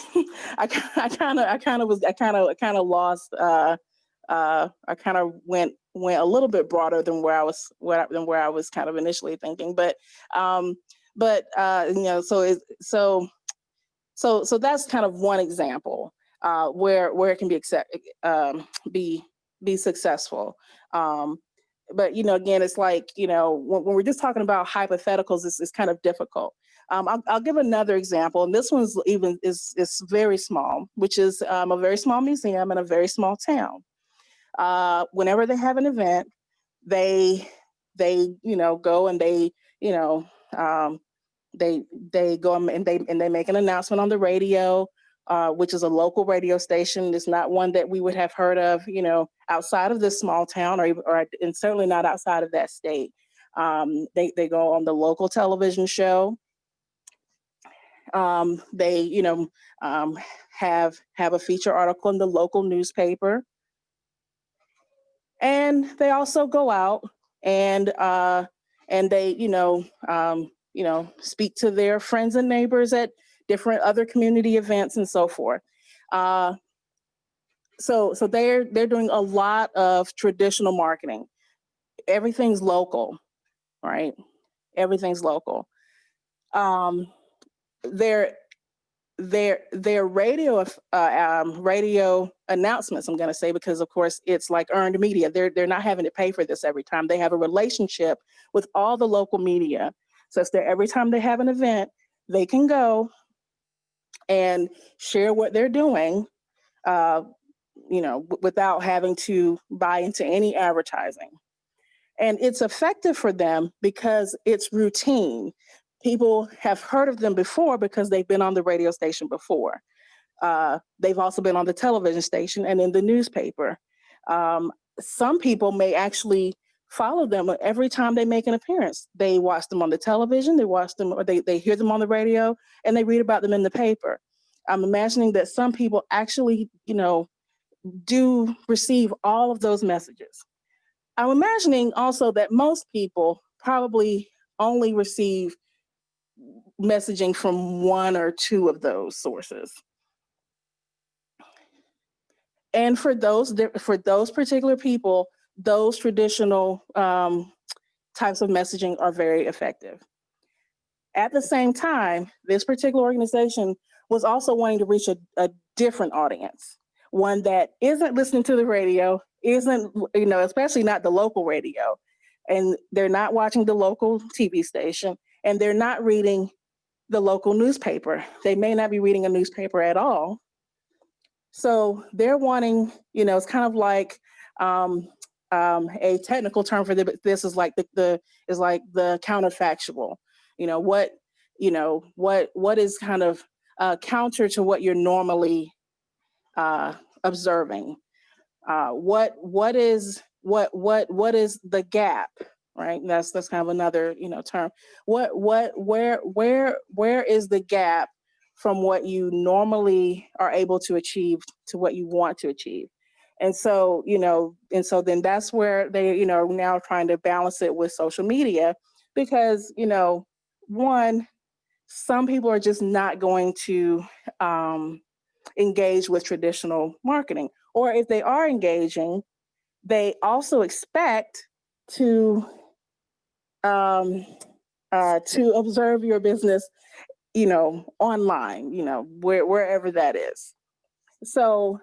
I kind of lost. I kind of went a little bit broader than where I was kind of initially thinking, but so that's kind of one example where it can be successful. But again, it's like when we're just talking about hypotheticals, it's kind of difficult. I'll give another example, and this one's is very small, which is a very small museum in a very small town. Whenever they have an event, they go and they go and they make an announcement on the radio, which is a local radio station. It's not one that we would have heard of, outside of this small town, or and certainly not outside of that state. They go on the local television show. They have a feature article in the local newspaper, and they also go out and they speak to their friends and neighbors at different other community events and so forth. So they're doing a lot of traditional marketing. Everything's local, right? Everything's local. Their radio radio announcements, I'm going to say, because of course it's like earned media. They're not having to pay for this every time. They have a relationship with all the local media, such that every time they have an event, they can go and share what they're doing, without having to buy into any advertising. And it's effective for them because it's routine. People have heard of them before because they've been on the radio station before. They've also been on the television station and in the newspaper. Some people may actually follow them every time they make an appearance. They watch them on the television, they watch them, or they hear them on the radio, and they read about them in the paper. I'm imagining that some people actually, do receive all of those messages. I'm imagining also that most people probably only receive messaging from one or two of those sources. And for those particular people, those traditional types of messaging are very effective. At the same time, this particular organization was also wanting to reach a different audience, one that isn't listening to the radio, isn't, especially not the local radio, and they're not watching the local TV station, and they're not reading the local newspaper. They may not be reading a newspaper at all. So they're wanting, it's kind of like a technical term for this is like the counterfactual. What is kind of counter to what you're normally observing. What is the gap, right? That's kind of another term. Where is the gap from what you normally are able to achieve to what you want to achieve? And so then that's where they are now trying to balance it with social media, because one, some people are just not going to engage with traditional marketing, or if they are engaging, they also expect to observe your business, online, wherever that is. So,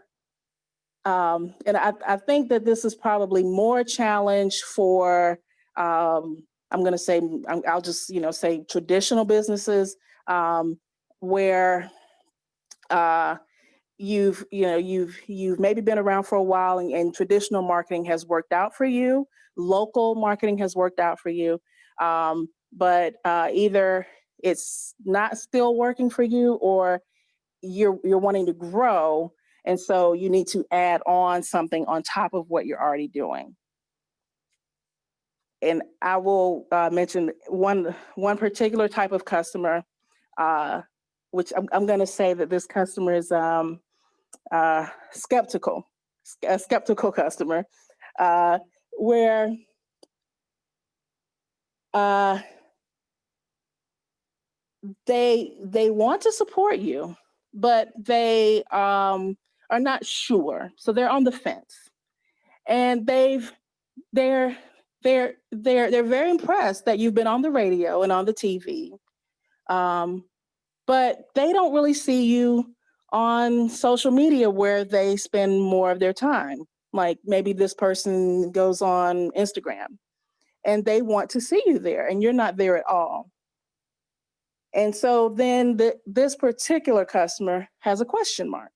and I think that this is probably more challenge for, I'm going to say, I'll just, say traditional businesses, where you've maybe been around for a while, and traditional marketing has worked out for you. Local marketing has worked out for you. But either it's not still working for you, or you're wanting to grow, and so you need to add on something on top of what you're already doing. And I will mention one particular type of customer, which I'm going to say that this customer is a skeptical customer, where they want to support you, but they are not sure, so they're on the fence, and they're very impressed that you've been on the radio and on the TV, but they don't really see you on social media, where they spend more of their time. Like maybe this person goes on Instagram, and they want to see you there, and you're not there at all. And so then this particular customer has a question mark.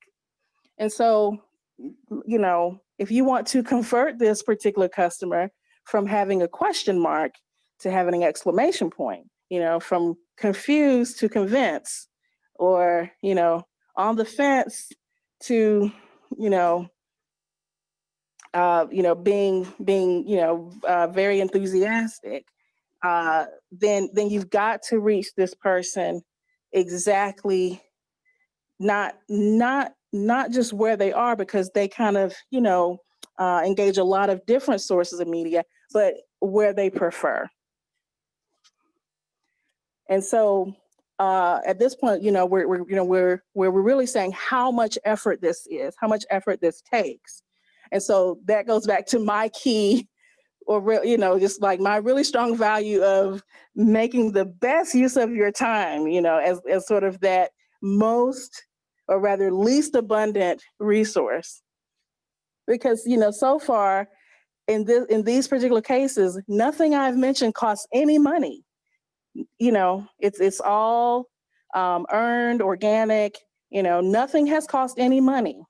And so, if you want to convert this particular customer from having a question mark to having an exclamation point, from confused to convinced, or, on the fence to, being very enthusiastic, then you've got to reach this person exactly, not just where they are, because they kind of engage a lot of different sources of media, but where they prefer. And so at this point, we're really saying how much effort this is, how much effort this takes. And so that goes back to my key, or just like my really strong value of making the best use of your time, as sort of that most, or rather least abundant resource. Because so far in these particular cases, nothing I've mentioned costs any money. It's all earned, organic. Nothing has cost any money.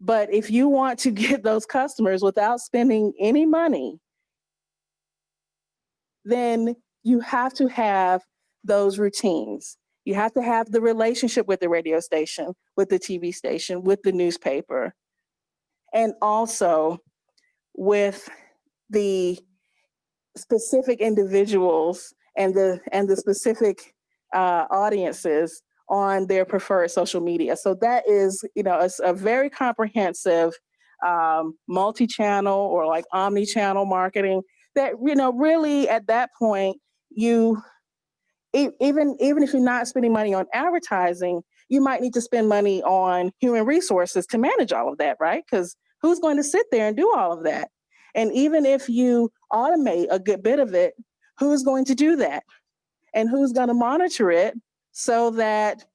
But if you want to get those customers without spending any money, then you have to have those routines. You have to have the relationship with the radio station, with the TV station, with the newspaper, and also with the specific individuals and the specific audiences on their preferred social media. So that is, a very comprehensive multi-channel or like omni-channel marketing that, really at that point, you even if you're not spending money on advertising, you might need to spend money on human resources to manage all of that, right? Because who's going to sit there and do all of that? And even if you automate a good bit of it, who's going to do that? And who's going to monitor it so that,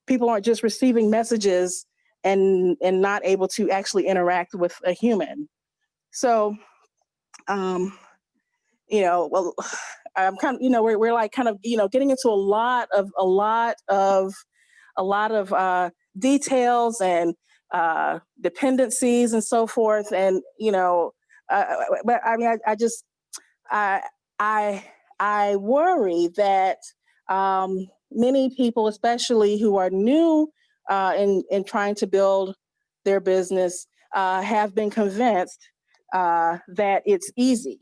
people aren't just receiving messages and not able to actually interact with a human. So, well, I'm kind of, we're like kind of, getting into a lot of details and dependencies and so forth. And, but I mean, I worry that many people, especially who are new in trying to build their business, have been convinced that it's easy.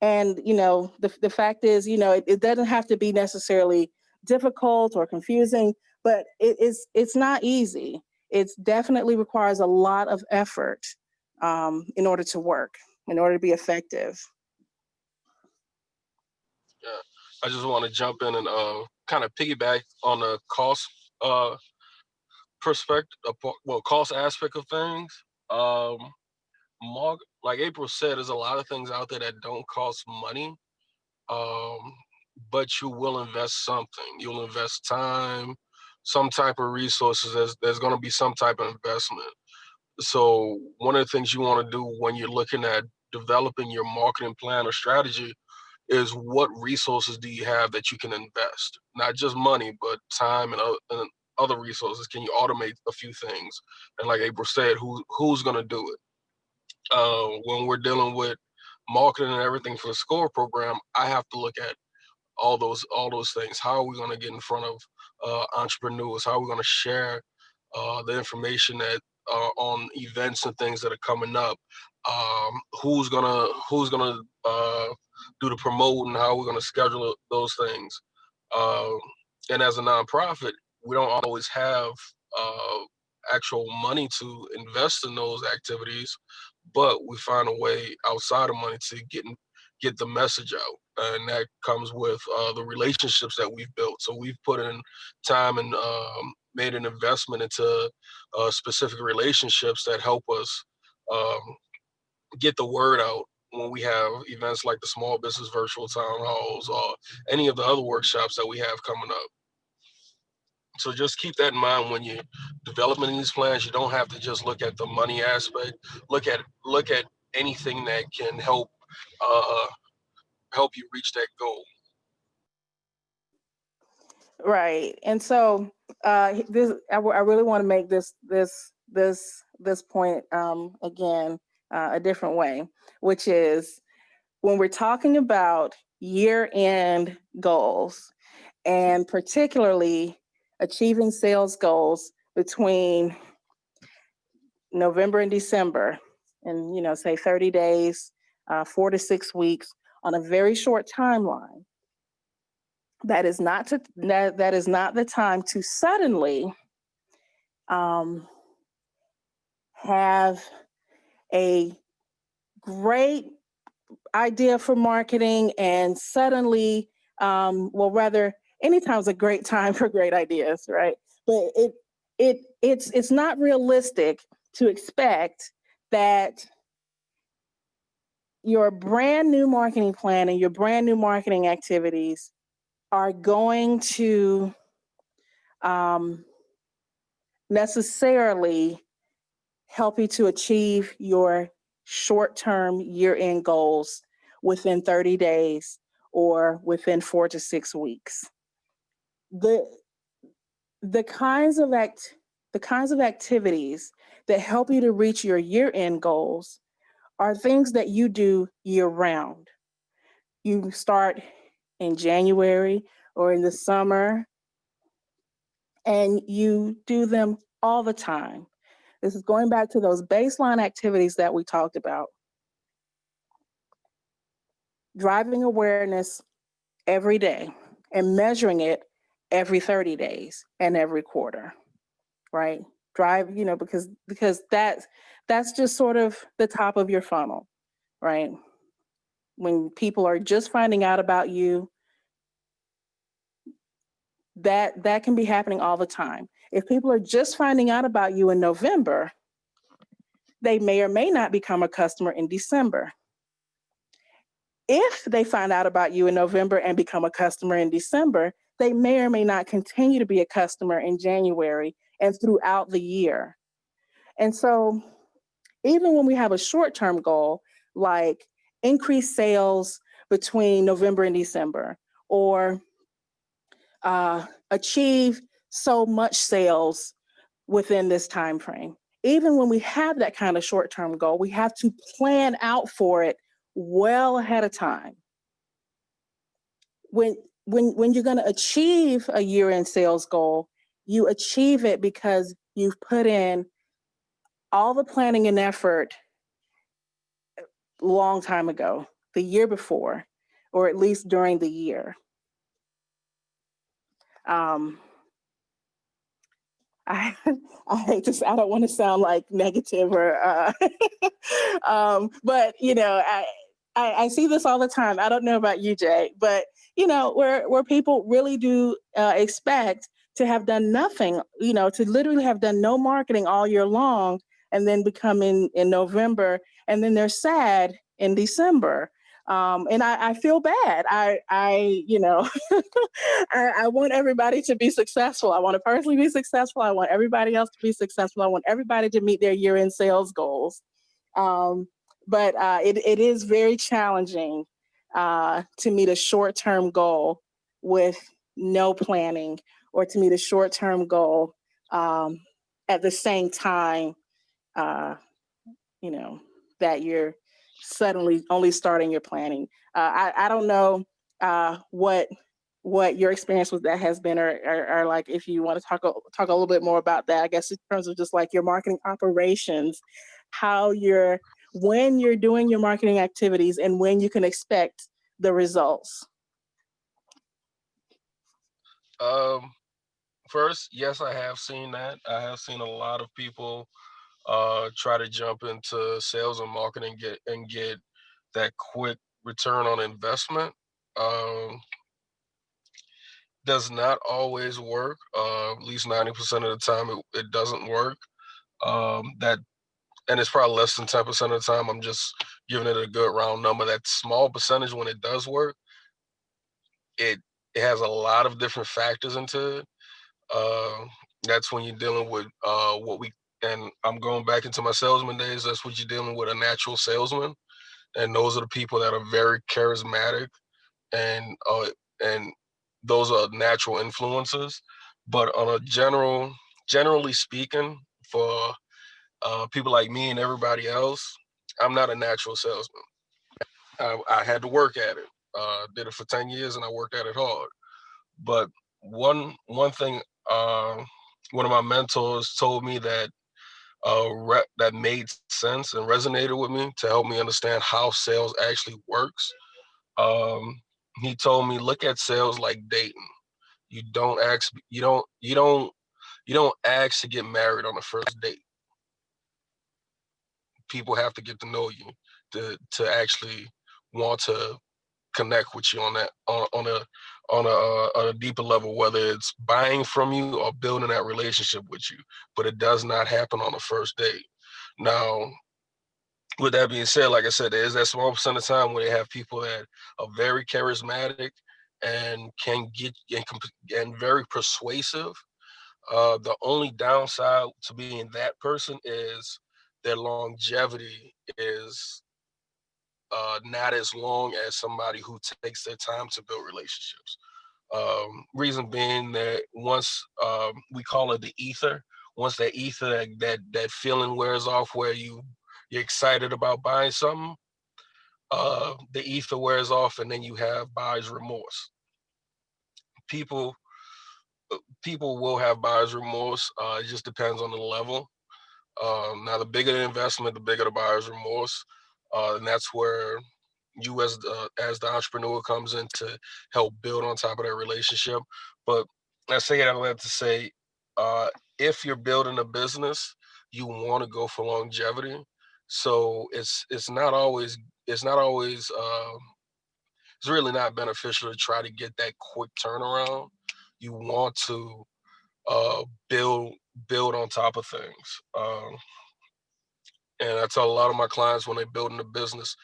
And, the fact is, it doesn't have to be necessarily difficult or confusing, but it's not easy. It definitely requires a lot of effort in order to work, in order to be effective. Yeah, I just want to jump in and kind of piggyback on the cost cost aspect of things. Like April said, there's a lot of things out there that don't cost money, but you will invest something. You'll invest time, some type of resources. There's going to be some type of investment. So one of the things you want to do when you're looking at developing your marketing plan or strategy is what resources do you have that you can invest? Not just money, but time and other resources. Can you automate a few things? And like April said, who's going to do it? When we're dealing with marketing and everything for the SCORE program, I have to look at all those things. How are we going to get in front of entrepreneurs? How are we going to share the information that on events and things that are coming up? Who's gonna do the promoting? How are we going to schedule those things? And as a nonprofit, we don't always have actual money to invest in those activities, but we find a way outside of money to get the message out, and that comes with the relationships that we've built. So we've put in time and made an investment into specific relationships that help us get the word out when we have events like the Small Business Virtual Town Halls or any of the other workshops that we have coming up. So just keep that in mind when you're developing these plans. You don't have to just look at the money aspect. Look at anything that can help you reach that goal. Right. And so I really want to make this point again a different way, which is when we're talking about year-end goals, and particularly achieving sales goals between November and December, and say 30 days, 4 to 6 weeks on a very short timeline. That is not the time to suddenly have a great idea for marketing and suddenly, rather, anytime's a great time for great ideas, right? But it's not realistic to expect that your brand new marketing plan and your brand new marketing activities are going to necessarily help you to achieve your short-term year-end goals within 30 days or within 4 to 6 weeks. The kinds of activities that help you to reach your year-end goals are things that you do year-round. You start in January or in the summer, and you do them all the time. This is going back to those baseline activities that we talked about. Driving awareness every day and measuring it every 30 days and every quarter, right? Drive, because that's just sort of the top of your funnel, right? When people are just finding out about you, that can be happening all the time. If people are just finding out about you in November, they may or may not become a customer in December. If they find out about you in November and become a customer in December, they may or may not continue to be a customer in January and throughout the year. And so even when we have a short-term goal, like increase sales between November and December, or achieve so much sales within this time frame. Even when we have that kind of short-term goal, we have to plan out for it well ahead of time. When you're going to achieve a year-end sales goal, you achieve it because you've put in all the planning and effort a long time ago, the year before, or at least during the year. I hate to. I don't want to sound like negative or, but I see this all the time. I don't know about you, Jay, but where people really do expect to have done nothing, to literally have done no marketing all year long, and then become in November, and then they're sad in December. And I feel bad. I I want everybody to be successful. I want to personally be successful. I want everybody else to be successful. I want everybody to meet their year-end sales goals. But it is very challenging to meet a short-term goal with no planning, or to meet a short-term goal at the same time, that you're suddenly only starting your planning. I don't know what your experience with that has been, or like if you want to talk a little bit more about that, I guess in terms of just like your marketing operations, when you're doing your marketing activities and when you can expect the results. First, yes, I have seen that. I have seen a lot of people try to jump into sales and marketing and get that quick return on investment. Does not always work. At least 90% of the time, it doesn't work. And it's probably less than 10% of the time. I'm just giving it a good round number. That small percentage, when it does work, it has a lot of different factors into it. That's when you're dealing with and I'm going back into my salesman days. That's what you're dealing with, a natural salesman, and those are the people that are very charismatic, and those are natural influences. But on a generally speaking, for people like me and everybody else, I'm not a natural salesman. I had to work at it. Did it for 10 years, and I worked at it hard. But one thing, one of my mentors told me that that made sense and resonated with me to help me understand how sales actually works. Um, he told me, look at sales like dating. You don't ask. You don't ask to get married on the first date. People have to get to know you to actually want to connect with you on that on a deeper level, whether it's buying from you or building that relationship with you. But it does not happen on the first date. Now, with that being said, like I said, there is that small percent of time where they have people that are very charismatic and can get and very persuasive. The only downside to being that person is their longevity is not as long as somebody who takes their time to build relationships. Reason being that once we call it the ether, once that ether, that feeling wears off, where you're excited about buying something, the ether wears off, and then you have buyer's remorse. People will have buyer's remorse. It just depends on the level. Now, the bigger the investment, the bigger the buyer's remorse, and that's where you, as the entrepreneur, comes in to help build on top of that relationship. But I say it out loud to say, if you're building a business, you want to go for longevity. So it's not always it's really not beneficial to try to get that quick turnaround. You want to uh, build build on top of things. And I tell a lot of my clients when they're building a business,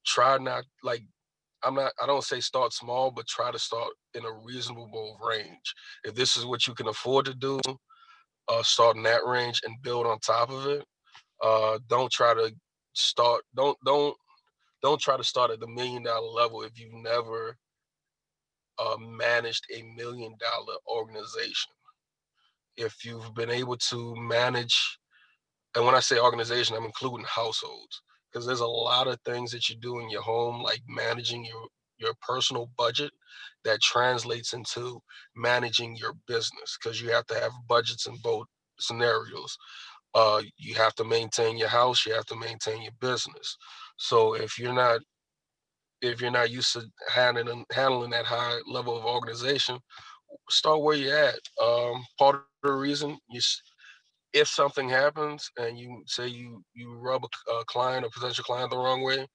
try not like I don't say start small, but try to start in a reasonable range. If this is what you can afford to do, start in that range and build on top of it. Don't try to start. Don't try to start at the $1 million level if you've never managed $1 million organization. If you've been able to manage, and when I say organization, I'm including households, because there's a lot of things that you do in your home, like managing your personal budget, that translates into managing your business, because you have to have budgets in both scenarios. You have to maintain your house, you have to maintain your business. So if you're not used to handling that high level of organization, start where you're at. Part of the reason if something happens and you say you rub a client or potential client the wrong way,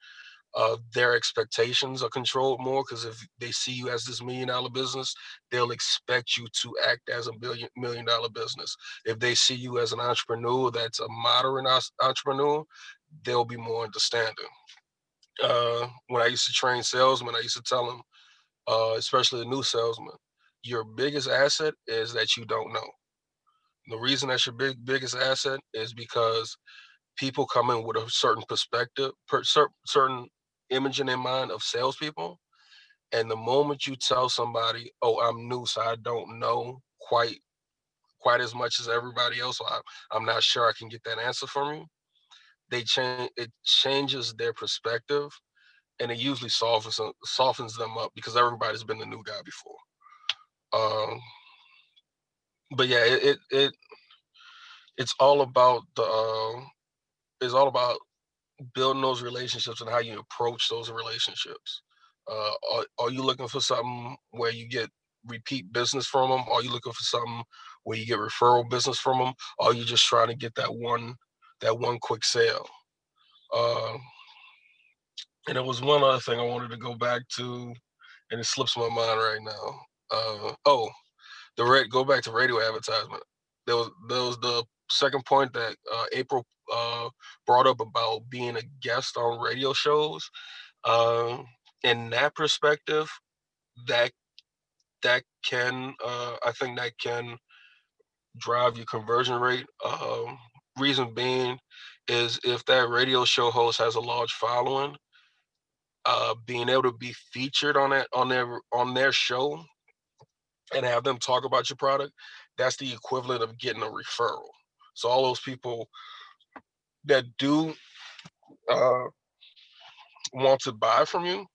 their expectations are controlled more, because if they see you as this $1 million business, they'll expect you to act as a $1 million business. If they see you as an entrepreneur that's a moderate entrepreneur, they'll be more understanding. When I used to train salesmen, I used to tell them, especially the new salesman, your biggest asset is that you don't know. The reason that's your biggest asset is because people come in with a certain perspective, certain image in their mind of salespeople. And the moment you tell somebody, "Oh, I'm new, so I don't know quite as much as everybody else, or I'm not sure I can get that answer from you," it changes their perspective, and it usually softens them up, because everybody's been the new guy before. Um, but yeah, it's all about it's all about building those relationships and how you approach those relationships. Are you looking for something where you get repeat business from them? Are you looking for something where you get referral business from them? Or are you just trying to get that one quick sale? Uh, and there was one other thing I wanted to go back to, and it slips my mind right now. Oh, go back to radio advertisement. There was the second point that April brought up about being a guest on radio shows. Um, in that perspective, that that can I think that can drive your conversion rate. Reason being is if that radio show host has a large following, being able to be featured on their show and have them talk about your product, that's the equivalent of getting a referral. So all those people that do uh, want to buy from you,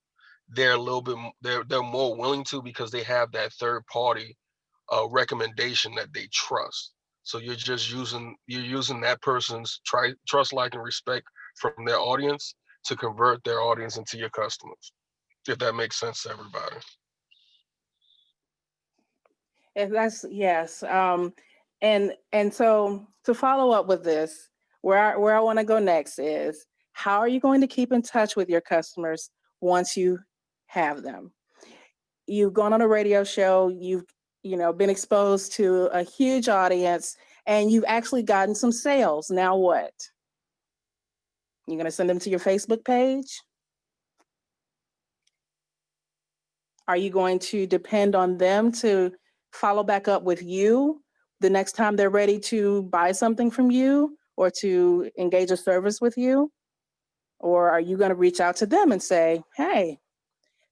they're a little bit they're more willing to, because they have that third party recommendation that they trust. So you're using that person's trust, like, and respect from their audience to convert their audience into your customers. If that makes sense to everybody. And that's yes. And so to follow up with this, where I want to go next is, how are you going to keep in touch with your customers once you have them? You've gone on a radio show, you've been exposed to a huge audience, and you've actually gotten some sales. Now what? You're going to send them to your Facebook page? Are you going to depend on them to follow back up with you the next time they're ready to buy something from you or to engage a service with you? Or are you going to reach out to them and say, "Hey,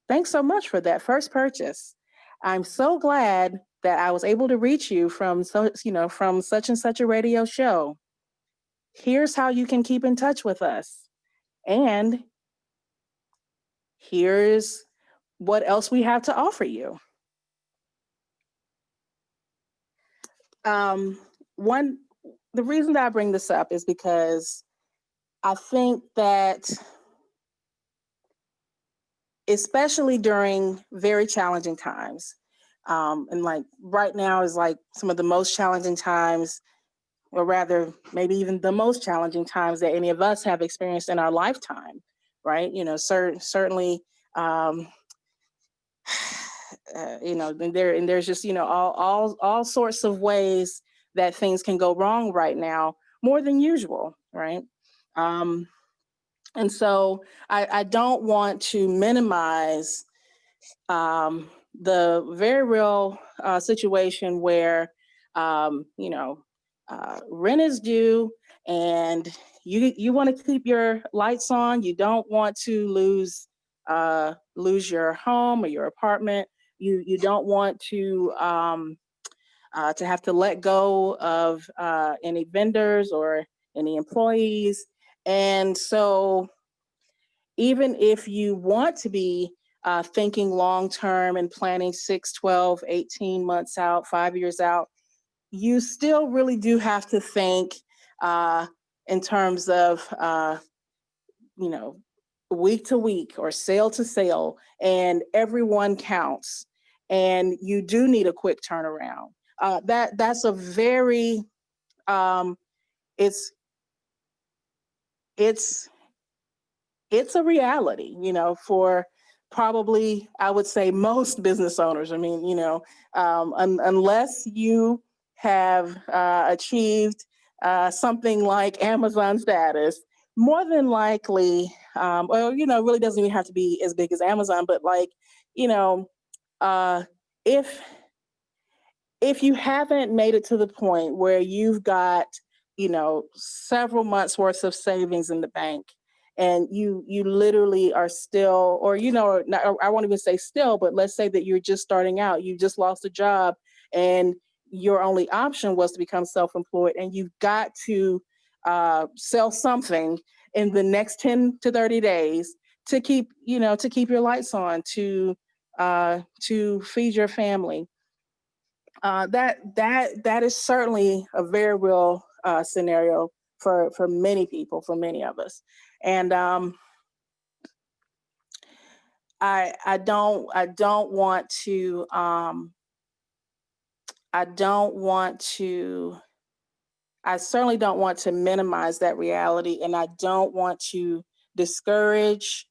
thanks so much for that first purchase. I'm so glad that I was able to reach you from from such and such a radio show. Here's how you can keep in touch with us. And here's what else we have to offer you. The reason that I bring this up is because I think that, especially during very challenging times, and like right now is like some of the most challenging times, or rather maybe even the most challenging times that any of us have experienced in our lifetime, right? You know, certainly, you know, and there's just, you know, all sorts of ways that things can go wrong right now, more than usual, right? And so I don't want to minimize the very real situation where, you know, rent is due and you want to keep your lights on. You don't want to lose your home or your apartment. You don't want to have to let go of any vendors or any employees. And so even if you want to be thinking long term and planning 6, 12, 18 months out, 5 years out, you still really do have to think in terms of, you know, week to week or sale to sale, and everyone counts. And you do need a quick turnaround. That's a very, it's it's it's a reality, you know, for probably, I would say, most business owners. I mean, you know, unless you have achieved something like Amazon status, more than likely, well, you know, it really doesn't even have to be as big as Amazon, but like, you know, uh, if if you haven't made it to the point where you've got, you know, several months worth of savings in the bank, and you literally are still, or, you know, not, I won't even say still, but let's say that you're just starting out, you just lost a job, and your only option was to become self-employed, and you've got to sell something in the next 10 to 30 days to keep, you know, to keep your lights on, to feed your family. That is certainly a very real scenario for many people, for many of us. And I don't want to I don't want to I certainly don't want to minimize that reality, and I don't want to discourage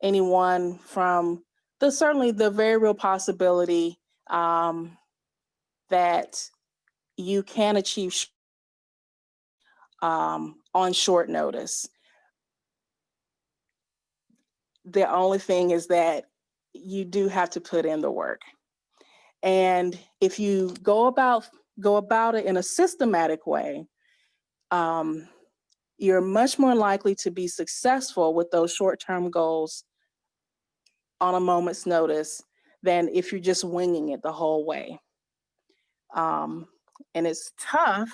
anyone from certainly the very real possibility that you can achieve on short notice. The only thing is that you do have to put in the work. And if you go about it in a systematic way, you're much more likely to be successful with those short-term goals on a moment's notice than if you're just winging it the whole way. And it's tough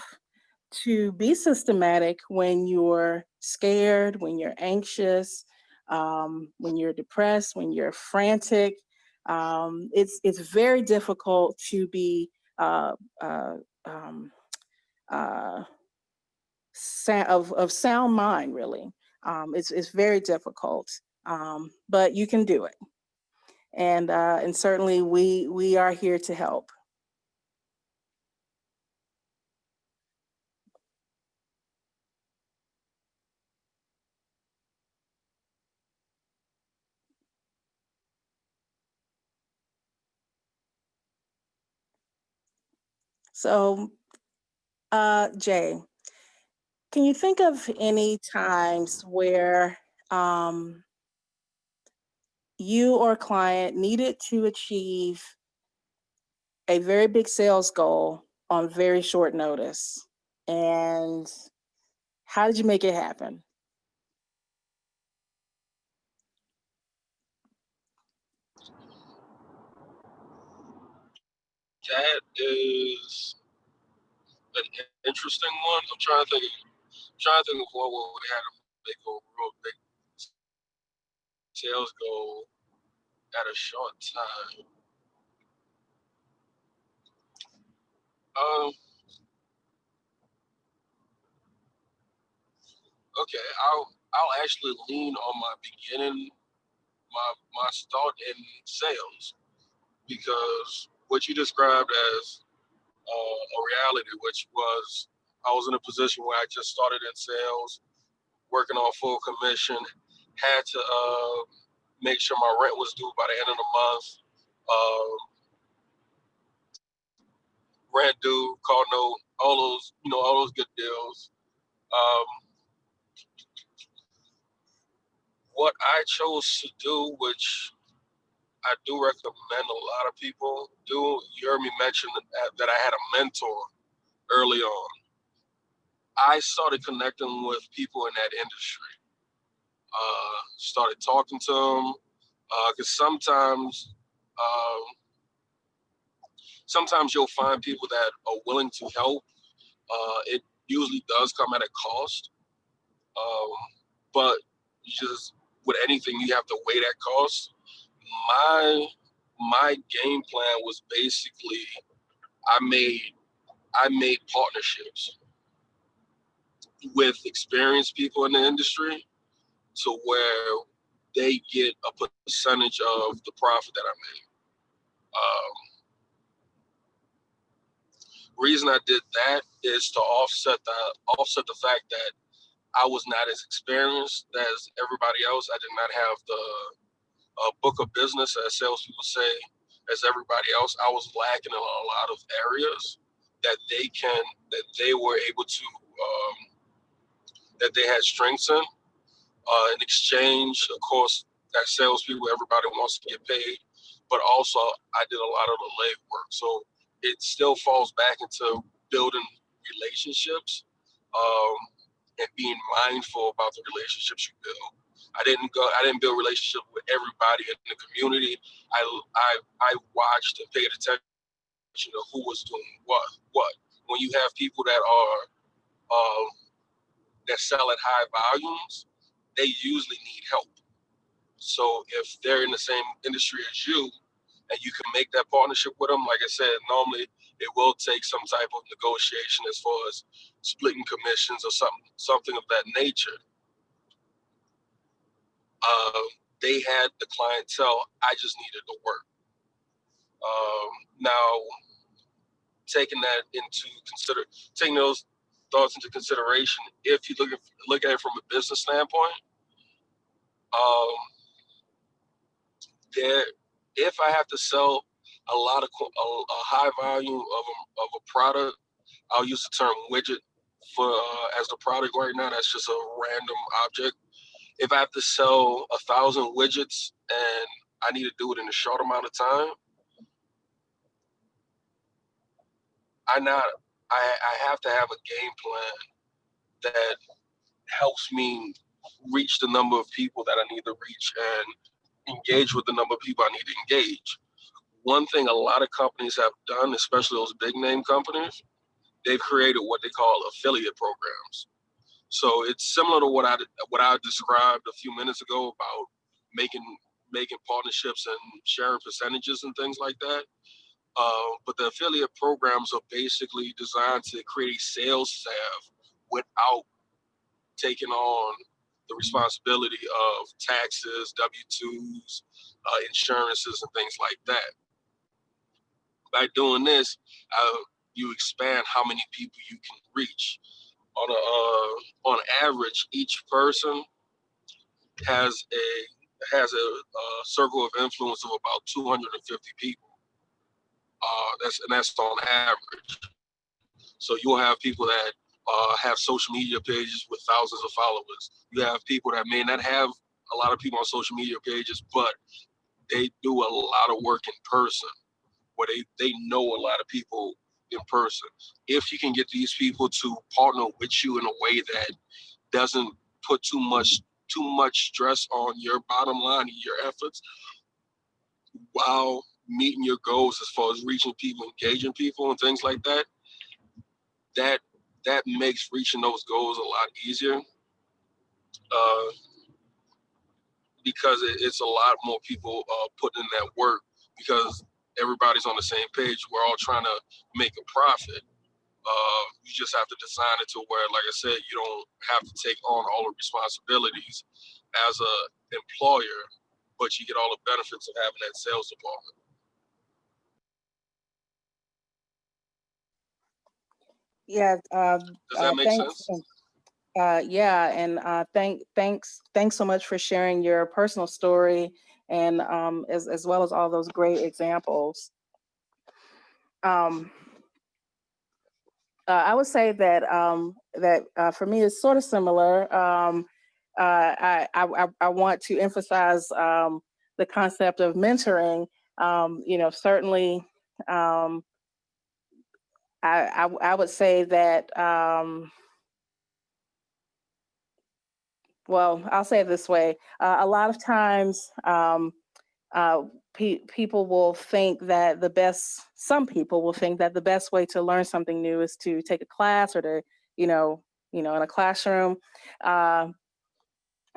to be systematic when you're scared, when you're anxious, when you're depressed, when you're frantic. It's very difficult to be uh, uh, um, uh, of sound mind. Really, it's very difficult, but you can do it, and certainly we are here to help. So, Jay, can you think of any times where you or a client needed to achieve a very big sales goal on very short notice? And how did you make it happen? That is an interesting one. I'm trying to think. Trying to think of what we had to make a real big sales goal at a short time. Um, okay, I'll actually lean on my beginning, my start in sales, because what you described as a reality, which was I was in a position where I just started in sales, working on full commission, had to make sure my rent was due by the end of the month, uh, rent due, car note, all those good deals. Um, what I chose to do, which I do recommend a lot of people do, you heard me mention that I had a mentor early on. I started connecting with people in that industry. Started talking to them because sometimes you'll find people that are willing to help. It usually does come at a cost, but just with anything, you have to weigh that cost. My game plan was basically I made partnerships with experienced people in the industry to where they get a percentage of the profit that I made. Reason I did that is to offset the fact that I was not as experienced as everybody else. I did not have the book of business, as salespeople say, as everybody else. I was lacking in a lot of areas that they were able to that they had strengths in. In exchange, of course, as salespeople, everybody wants to get paid, but also I did a lot of the legwork. So it still falls back into building relationships um, and being mindful about the relationships you build. I didn't build relationships with everybody in the community. I watched and paid attention to who was doing what. When you have people that are that sell at high volumes, they usually need help. So if they're in the same industry as you and you can make that partnership with them, like I said, normally it will take some type of negotiation as far as splitting commissions or something of that nature. Uh, they had the clientele. I just needed to work. Now, taking those thoughts into consideration, if you look at it from a business standpoint, um, there, if I have to sell a high volume of a product, I'll use the term widget for as the product right now. That's just a random object. If I have to sell 1,000 widgets and I need to do it in a short amount of time, I have to have a game plan that helps me reach the number of people that I need to reach and engage with the number of people I need to engage. One thing a lot of companies have done, especially those big name companies, they've created what they call affiliate programs. So it's similar to what I described a few minutes ago about making partnerships and sharing percentages and things like that. But the affiliate programs are basically designed to create a sales staff without taking on the responsibility of taxes, W-2s, insurances, and things like that. By doing this, you expand how many people you can reach. On average, each person has a circle of influence of about 250 people. That's on average. So you'll have people that have social media pages with thousands of followers. You have people that may not have a lot of people on social media pages, but they do a lot of work in person, where they know a lot of people in person. If you can get these people to partner with you in a way that doesn't put too much stress on your bottom line and your efforts while meeting your goals as far as reaching people, engaging people, and things like that, that that makes reaching those goals a lot easier. because it's a lot more people putting in that work because everybody's on the same page. We're all trying to make a profit. You just have to design it to where, like I said, you don't have to take on all the responsibilities as a employer, but you get all the benefits of having that sales department. Yeah. Does that make Thanks. sense? Yeah, and thanks so much for sharing your personal story and as well as all those great examples. I would say that for me it's sort of similar. I want to emphasize the concept of mentoring. Certainly, I would say that. Well, I'll say it this way. A lot of times, people will think that some people will think that the best way to learn something new is to take a class or to, in a classroom. Uh,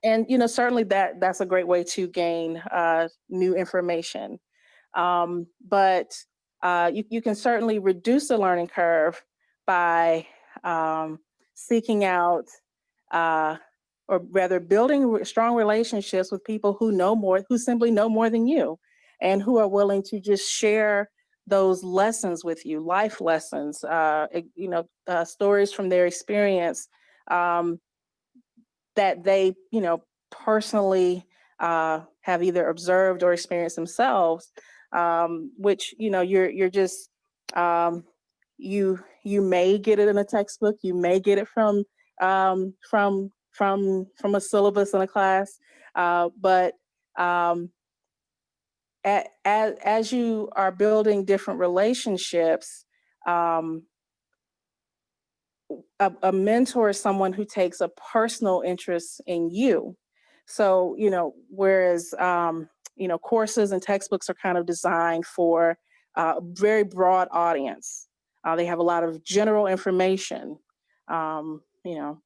and, certainly that's a great way to gain new information. But you can certainly reduce the learning curve by seeking out uh, or rather building strong relationships with people who simply know more than you, and who are willing to just share those lessons with you, life lessons, stories from their experience um, that they, personally have either observed or experienced themselves, which, you're just, um, you may get it in a textbook, you may get it from a syllabus in a class, but as you are building different relationships, um, a mentor is someone who takes a personal interest in you. So, whereas, courses and textbooks are kind of designed for a very broad audience. They have a lot of general information. Um, you know,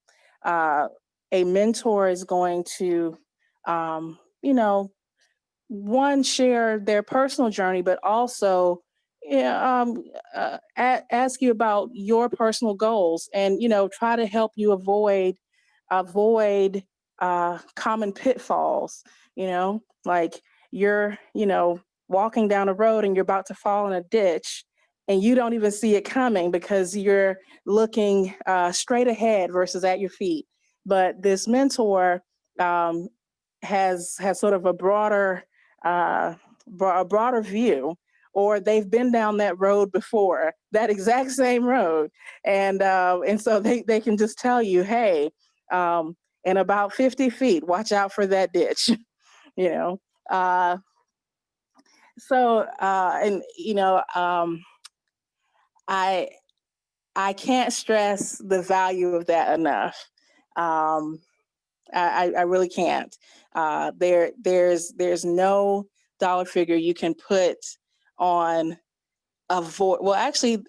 a mentor is going to, um, you know, one, share their personal journey, but also, yeah, ask you about your personal goals, and try to help you avoid common pitfalls. Like you're walking down a road and you're about to fall in a ditch, and you don't even see it coming because you're looking straight ahead versus at your feet. But this mentor um, has sort of a broader view, or they've been down that road before, that exact same road, and so they can just tell you, hey, in about 50 feet, watch out for that ditch. you know. Uh, and I I can't stress the value of that enough. Um, I really can't. There's no dollar figure you can put on avoid. Well, actually,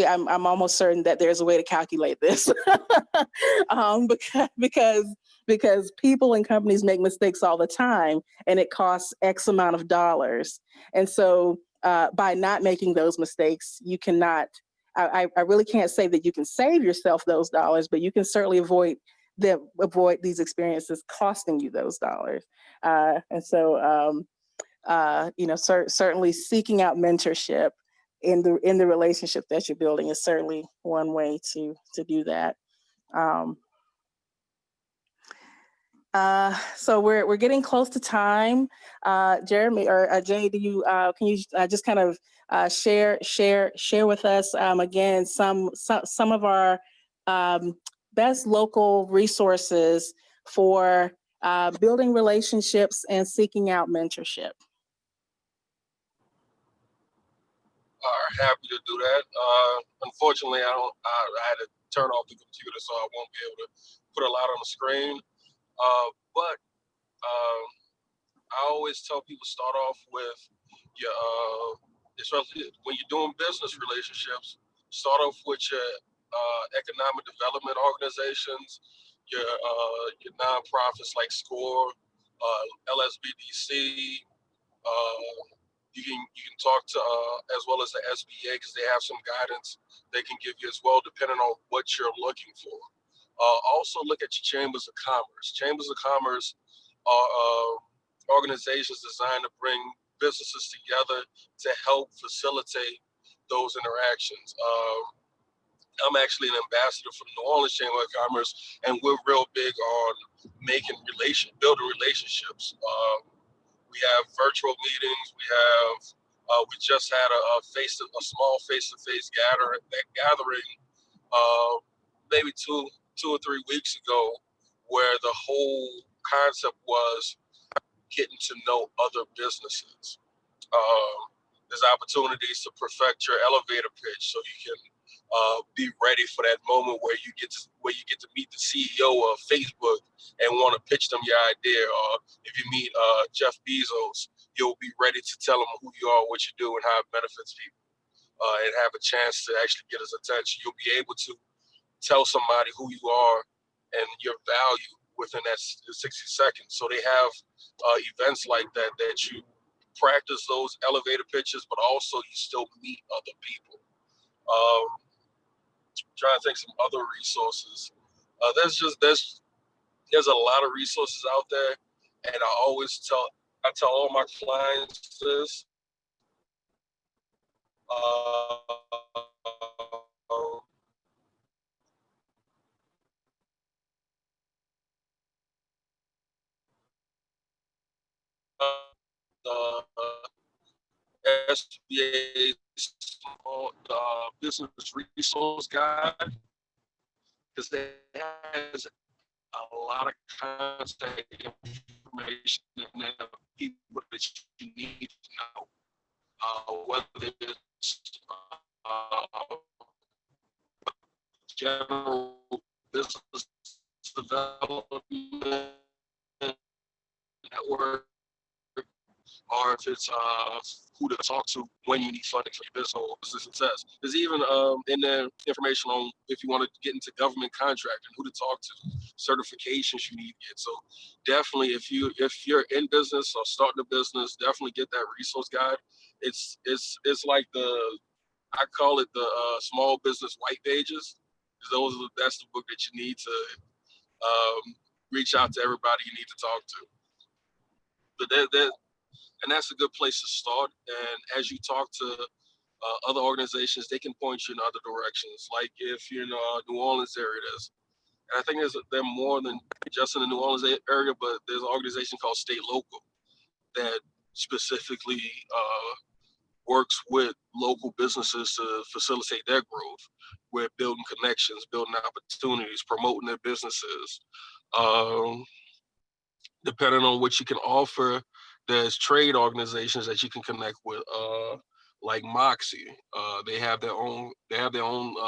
I'm almost certain that there's a way to calculate this, because people and companies make mistakes all the time, and it costs X amount of dollars. And so, by not making those mistakes, you cannot. I really can't say that you can save yourself those dollars, but you can certainly avoid these experiences costing you those dollars. And so, certainly seeking out mentorship in the relationship that you're building is certainly one way to do that. Um, so we're getting close to time. Jeremy or Jay, do you can you just kind of share with us again some of our best local resources for building relationships and seeking out mentorship? Are happy to do that. Unfortunately, I had to turn off the computer, so I won't be able to put a lot on the screen. But I always tell people start off with your, especially when you're doing business relationships, start off with your economic development organizations, your nonprofits like SCORE, LSBDC. You can talk to as well as the SBA because they have some guidance they can give you as well, depending on what you're looking for. Also, look at your chambers of commerce. Chambers of commerce are organizations designed to bring businesses together to help facilitate those interactions. I'm actually an ambassador for the New Orleans Chamber of Commerce, and we're real big on building relationships. We have virtual meetings. We just had a small face-to-face gathering, maybe two or 3 weeks ago, where the whole concept was getting to know other businesses. There's opportunities to perfect your elevator pitch so you can be ready for that moment where you get to meet the CEO of Facebook and want to pitch them your idea. Or if you meet Jeff Bezos, you'll be ready to tell him who you are, what you do, and how it benefits people, and have a chance to actually get his attention. You'll be able to tell somebody who you are and your value within that 60 seconds. So they have events like that you practice those elevator pitches, but also you still meet other people. Trying to think some other resources. There's a lot of resources out there, and I tell all my clients this. The SBA business resource guide, because they has a lot of contact information and people that you need to know, whether it's general business development network, or if it's who to talk to when you need funding for your business success. There's even in there information on if you want to get into government contracting, who to talk to, certifications you need to get. So definitely, if you're in business or starting a business, definitely get that resource guide. It's like I call it the small business white pages. That's the book that you need to reach out to everybody you need to talk to. But and that's a good place to start. And as you talk to other organizations, they can point you in other directions. Like if you're in New Orleans area, and I think there are more than just in the New Orleans area, but there's an organization called State Local that specifically works with local businesses to facilitate their growth. We're building connections, building opportunities, promoting their businesses. Depending on what you can offer, there's trade organizations that you can connect with, like Moxie. They have their own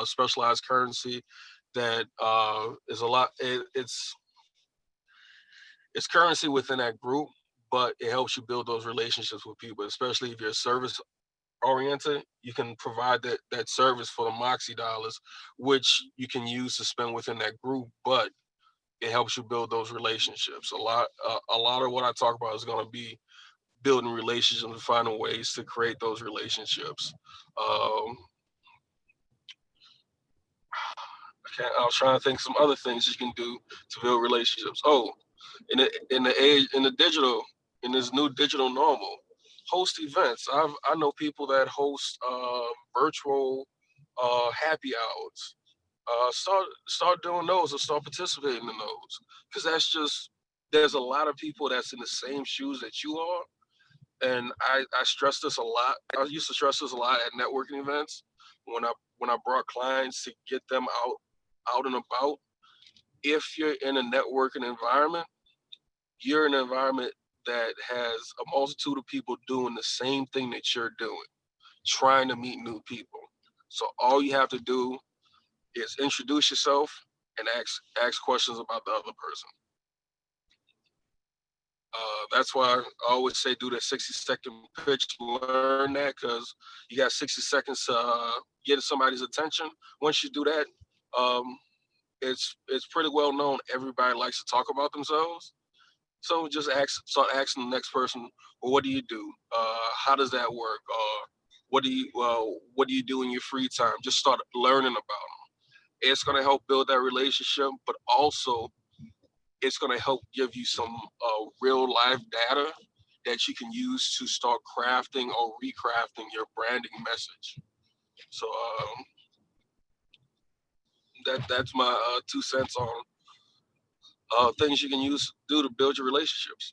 specialized currency that is a lot. It's currency within that group, but it helps you build those relationships with people, especially if you're service oriented. You can provide that service for the Moxie dollars, which you can use to spend within that group, but it helps you build those relationships. A lot of what I talk about is going to be building relationships and finding ways to create those relationships. I was trying to think some other things you can do to build relationships. Oh, in this new digital normal, host events. I know people that host virtual happy hours. Start doing those or start participating in those, because there's a lot of people that's in the same shoes that you are. And I stress this a lot. I used to stress this a lot at networking events when I brought clients to get them out and about. If you're in a networking environment, you're in an environment that has a multitude of people doing the same thing that you're doing, trying to meet new people. So all you have to do is introduce yourself and ask questions about the other person. That's why I always say do the 60-second pitch. Learn that, because you got 60 seconds to get somebody's attention. Once you do that, it's pretty well known. Everybody likes to talk about themselves. So just start asking the next person, well, what do you do? How does that work? What do you do in your free time? Just start learning about them. It's going to help build that relationship, but also it's going to help give you some real life data that you can use to start crafting or recrafting your branding message. So that's my 2 cents on things you can do to build your relationships.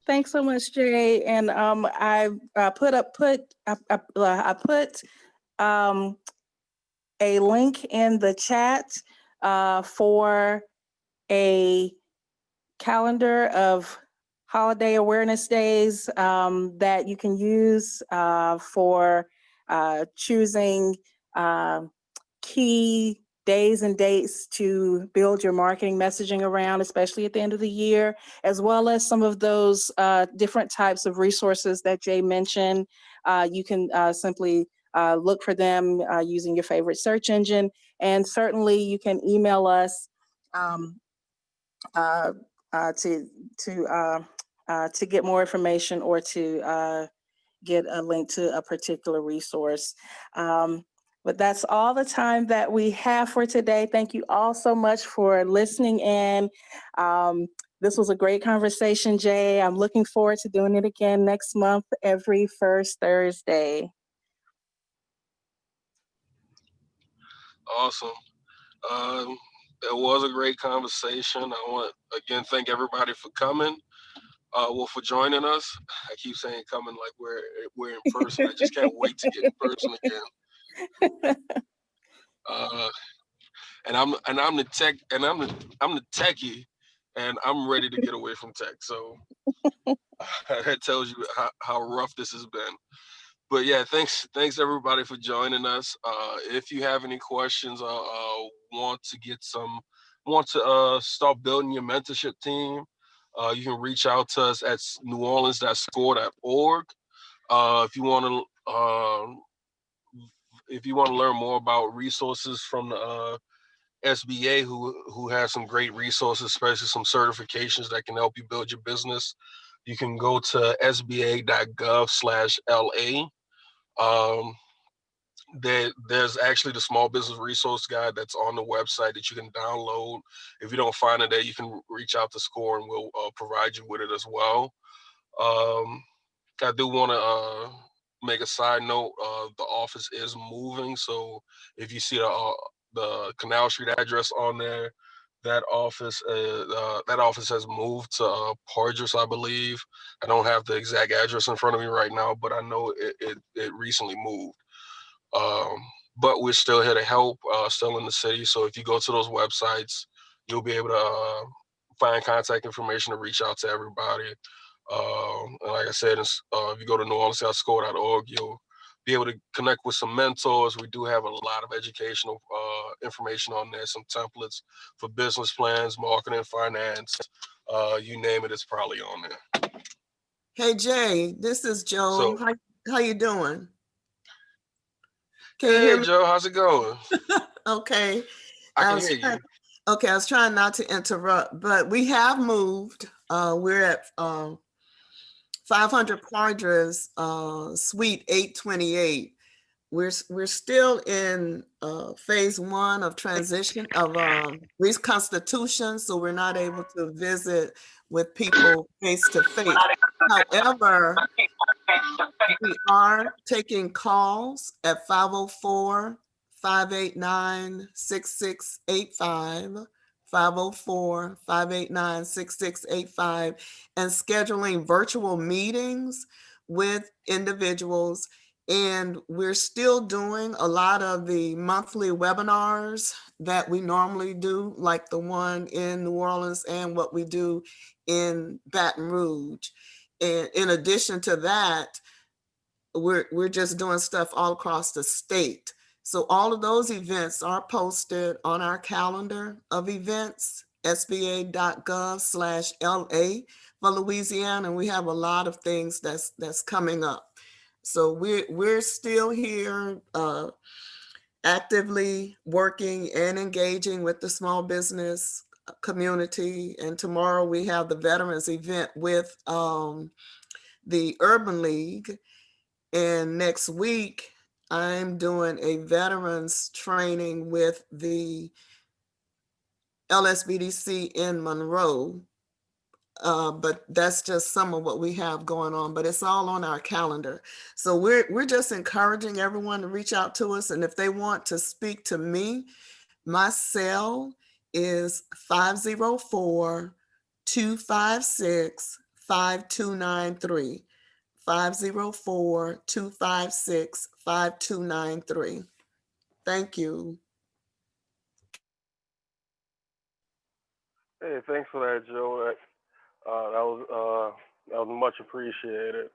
Thanks so much, Jay. And I put a link in the chat for a calendar of holiday awareness days that you can use for choosing key days and dates to build your marketing messaging around, especially at the end of the year, as well as some of those different types of resources that Jay mentioned. You can simply look for them using your favorite search engine. And certainly you can email us to get more information or to get a link to a particular resource. But that's all the time that we have for today. Thank you all so much for listening in. This was a great conversation, Jay. I'm looking forward to doing it again next month, every first Thursday. Awesome. It was a great conversation. I want to again thank everybody for coming. For joining us. I keep saying coming like we're in person. I just can't wait to get in person again. And I'm the tech and I'm the techie, and I'm ready to get away from tech. So that tells you how rough this has been. But yeah, thanks everybody for joining us. If you have any questions, want to start building your mentorship team, you can reach out to us at neworleans.score.org. If you want to learn more about resources from the SBA, who has some great resources, especially some certifications that can help you build your business, you can go to sba.gov/LA. There's actually the small business resource guide that's on the website that you can download. If you don't find it there, you can reach out to SCORE and we'll provide you with it as well. I do want to make a side note. The office is moving, so if you see the Canal Street address on there, that office has moved to Pargers, I believe. I don't have the exact address in front of me right now, but I know it recently moved. But we're still here to help, still in the city. So if you go to those websites, you'll be able to find contact information to reach out to everybody. And like I said, if you go to neworleans.score.org, you'll be able to connect with some mentors. We do have a lot of educational information on there, some templates for business plans, marketing, finance, you name it, it's probably on there. Hey, Jay, this is Joe. So, how you doing? Can you hey, hear me? Joe, how's it going? Okay. I can hear you. Okay, I was trying not to interrupt, but we have moved. We're at 500 Quadras, Suite 828. We're still in phase one of transition of reconstitution, so we're not able to visit with people face to face. However, we are taking calls at 504-589-6685, 504-589-6685, and scheduling virtual meetings with individuals. And we're still doing a lot of the monthly webinars that we normally do, like the one in New Orleans and what we do in Baton Rouge. And in addition to that, we're just doing stuff all across the state. So all of those events are posted on our calendar of events, sba.gov/LA for Louisiana. And we have a lot of things that's coming up. So we're still here actively working and engaging with the small business community. And tomorrow we have the veterans event with the Urban League. And next week, I'm doing a veterans training with the LSBDC in Monroe. But that's just some of what we have going on, but it's all on our calendar. So we're just encouraging everyone to reach out to us. And if they want to speak to me, my cell is 504-256-5293. 504-256-5293. Thank you. Hey, thanks for that, Joe. That was much appreciated.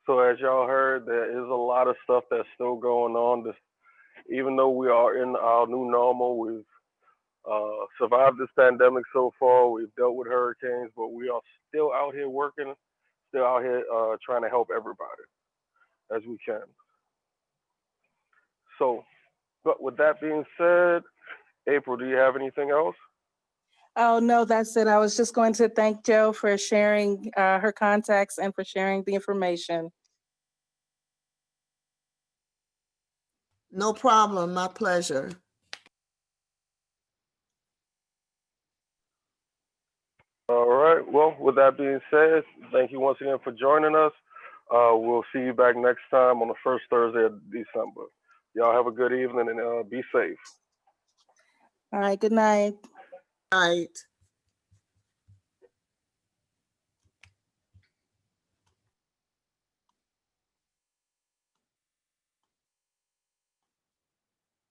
So as y'all heard, there is a lot of stuff that's still going on. Even though we are in our new normal, we've survived this pandemic so far. We've dealt with hurricanes, but we are still out here working, still out here trying to help everybody as we can. So, but with that being said, April, do you have anything else? Oh, no, that's it. I was just going to thank Jo for sharing her contacts and for sharing the information. No problem, my pleasure. All right. Well, with that being said, thank you once again for joining us. We'll see you back next time on the first Thursday of December. Y'all have a good evening and be safe. All right, good night. Night.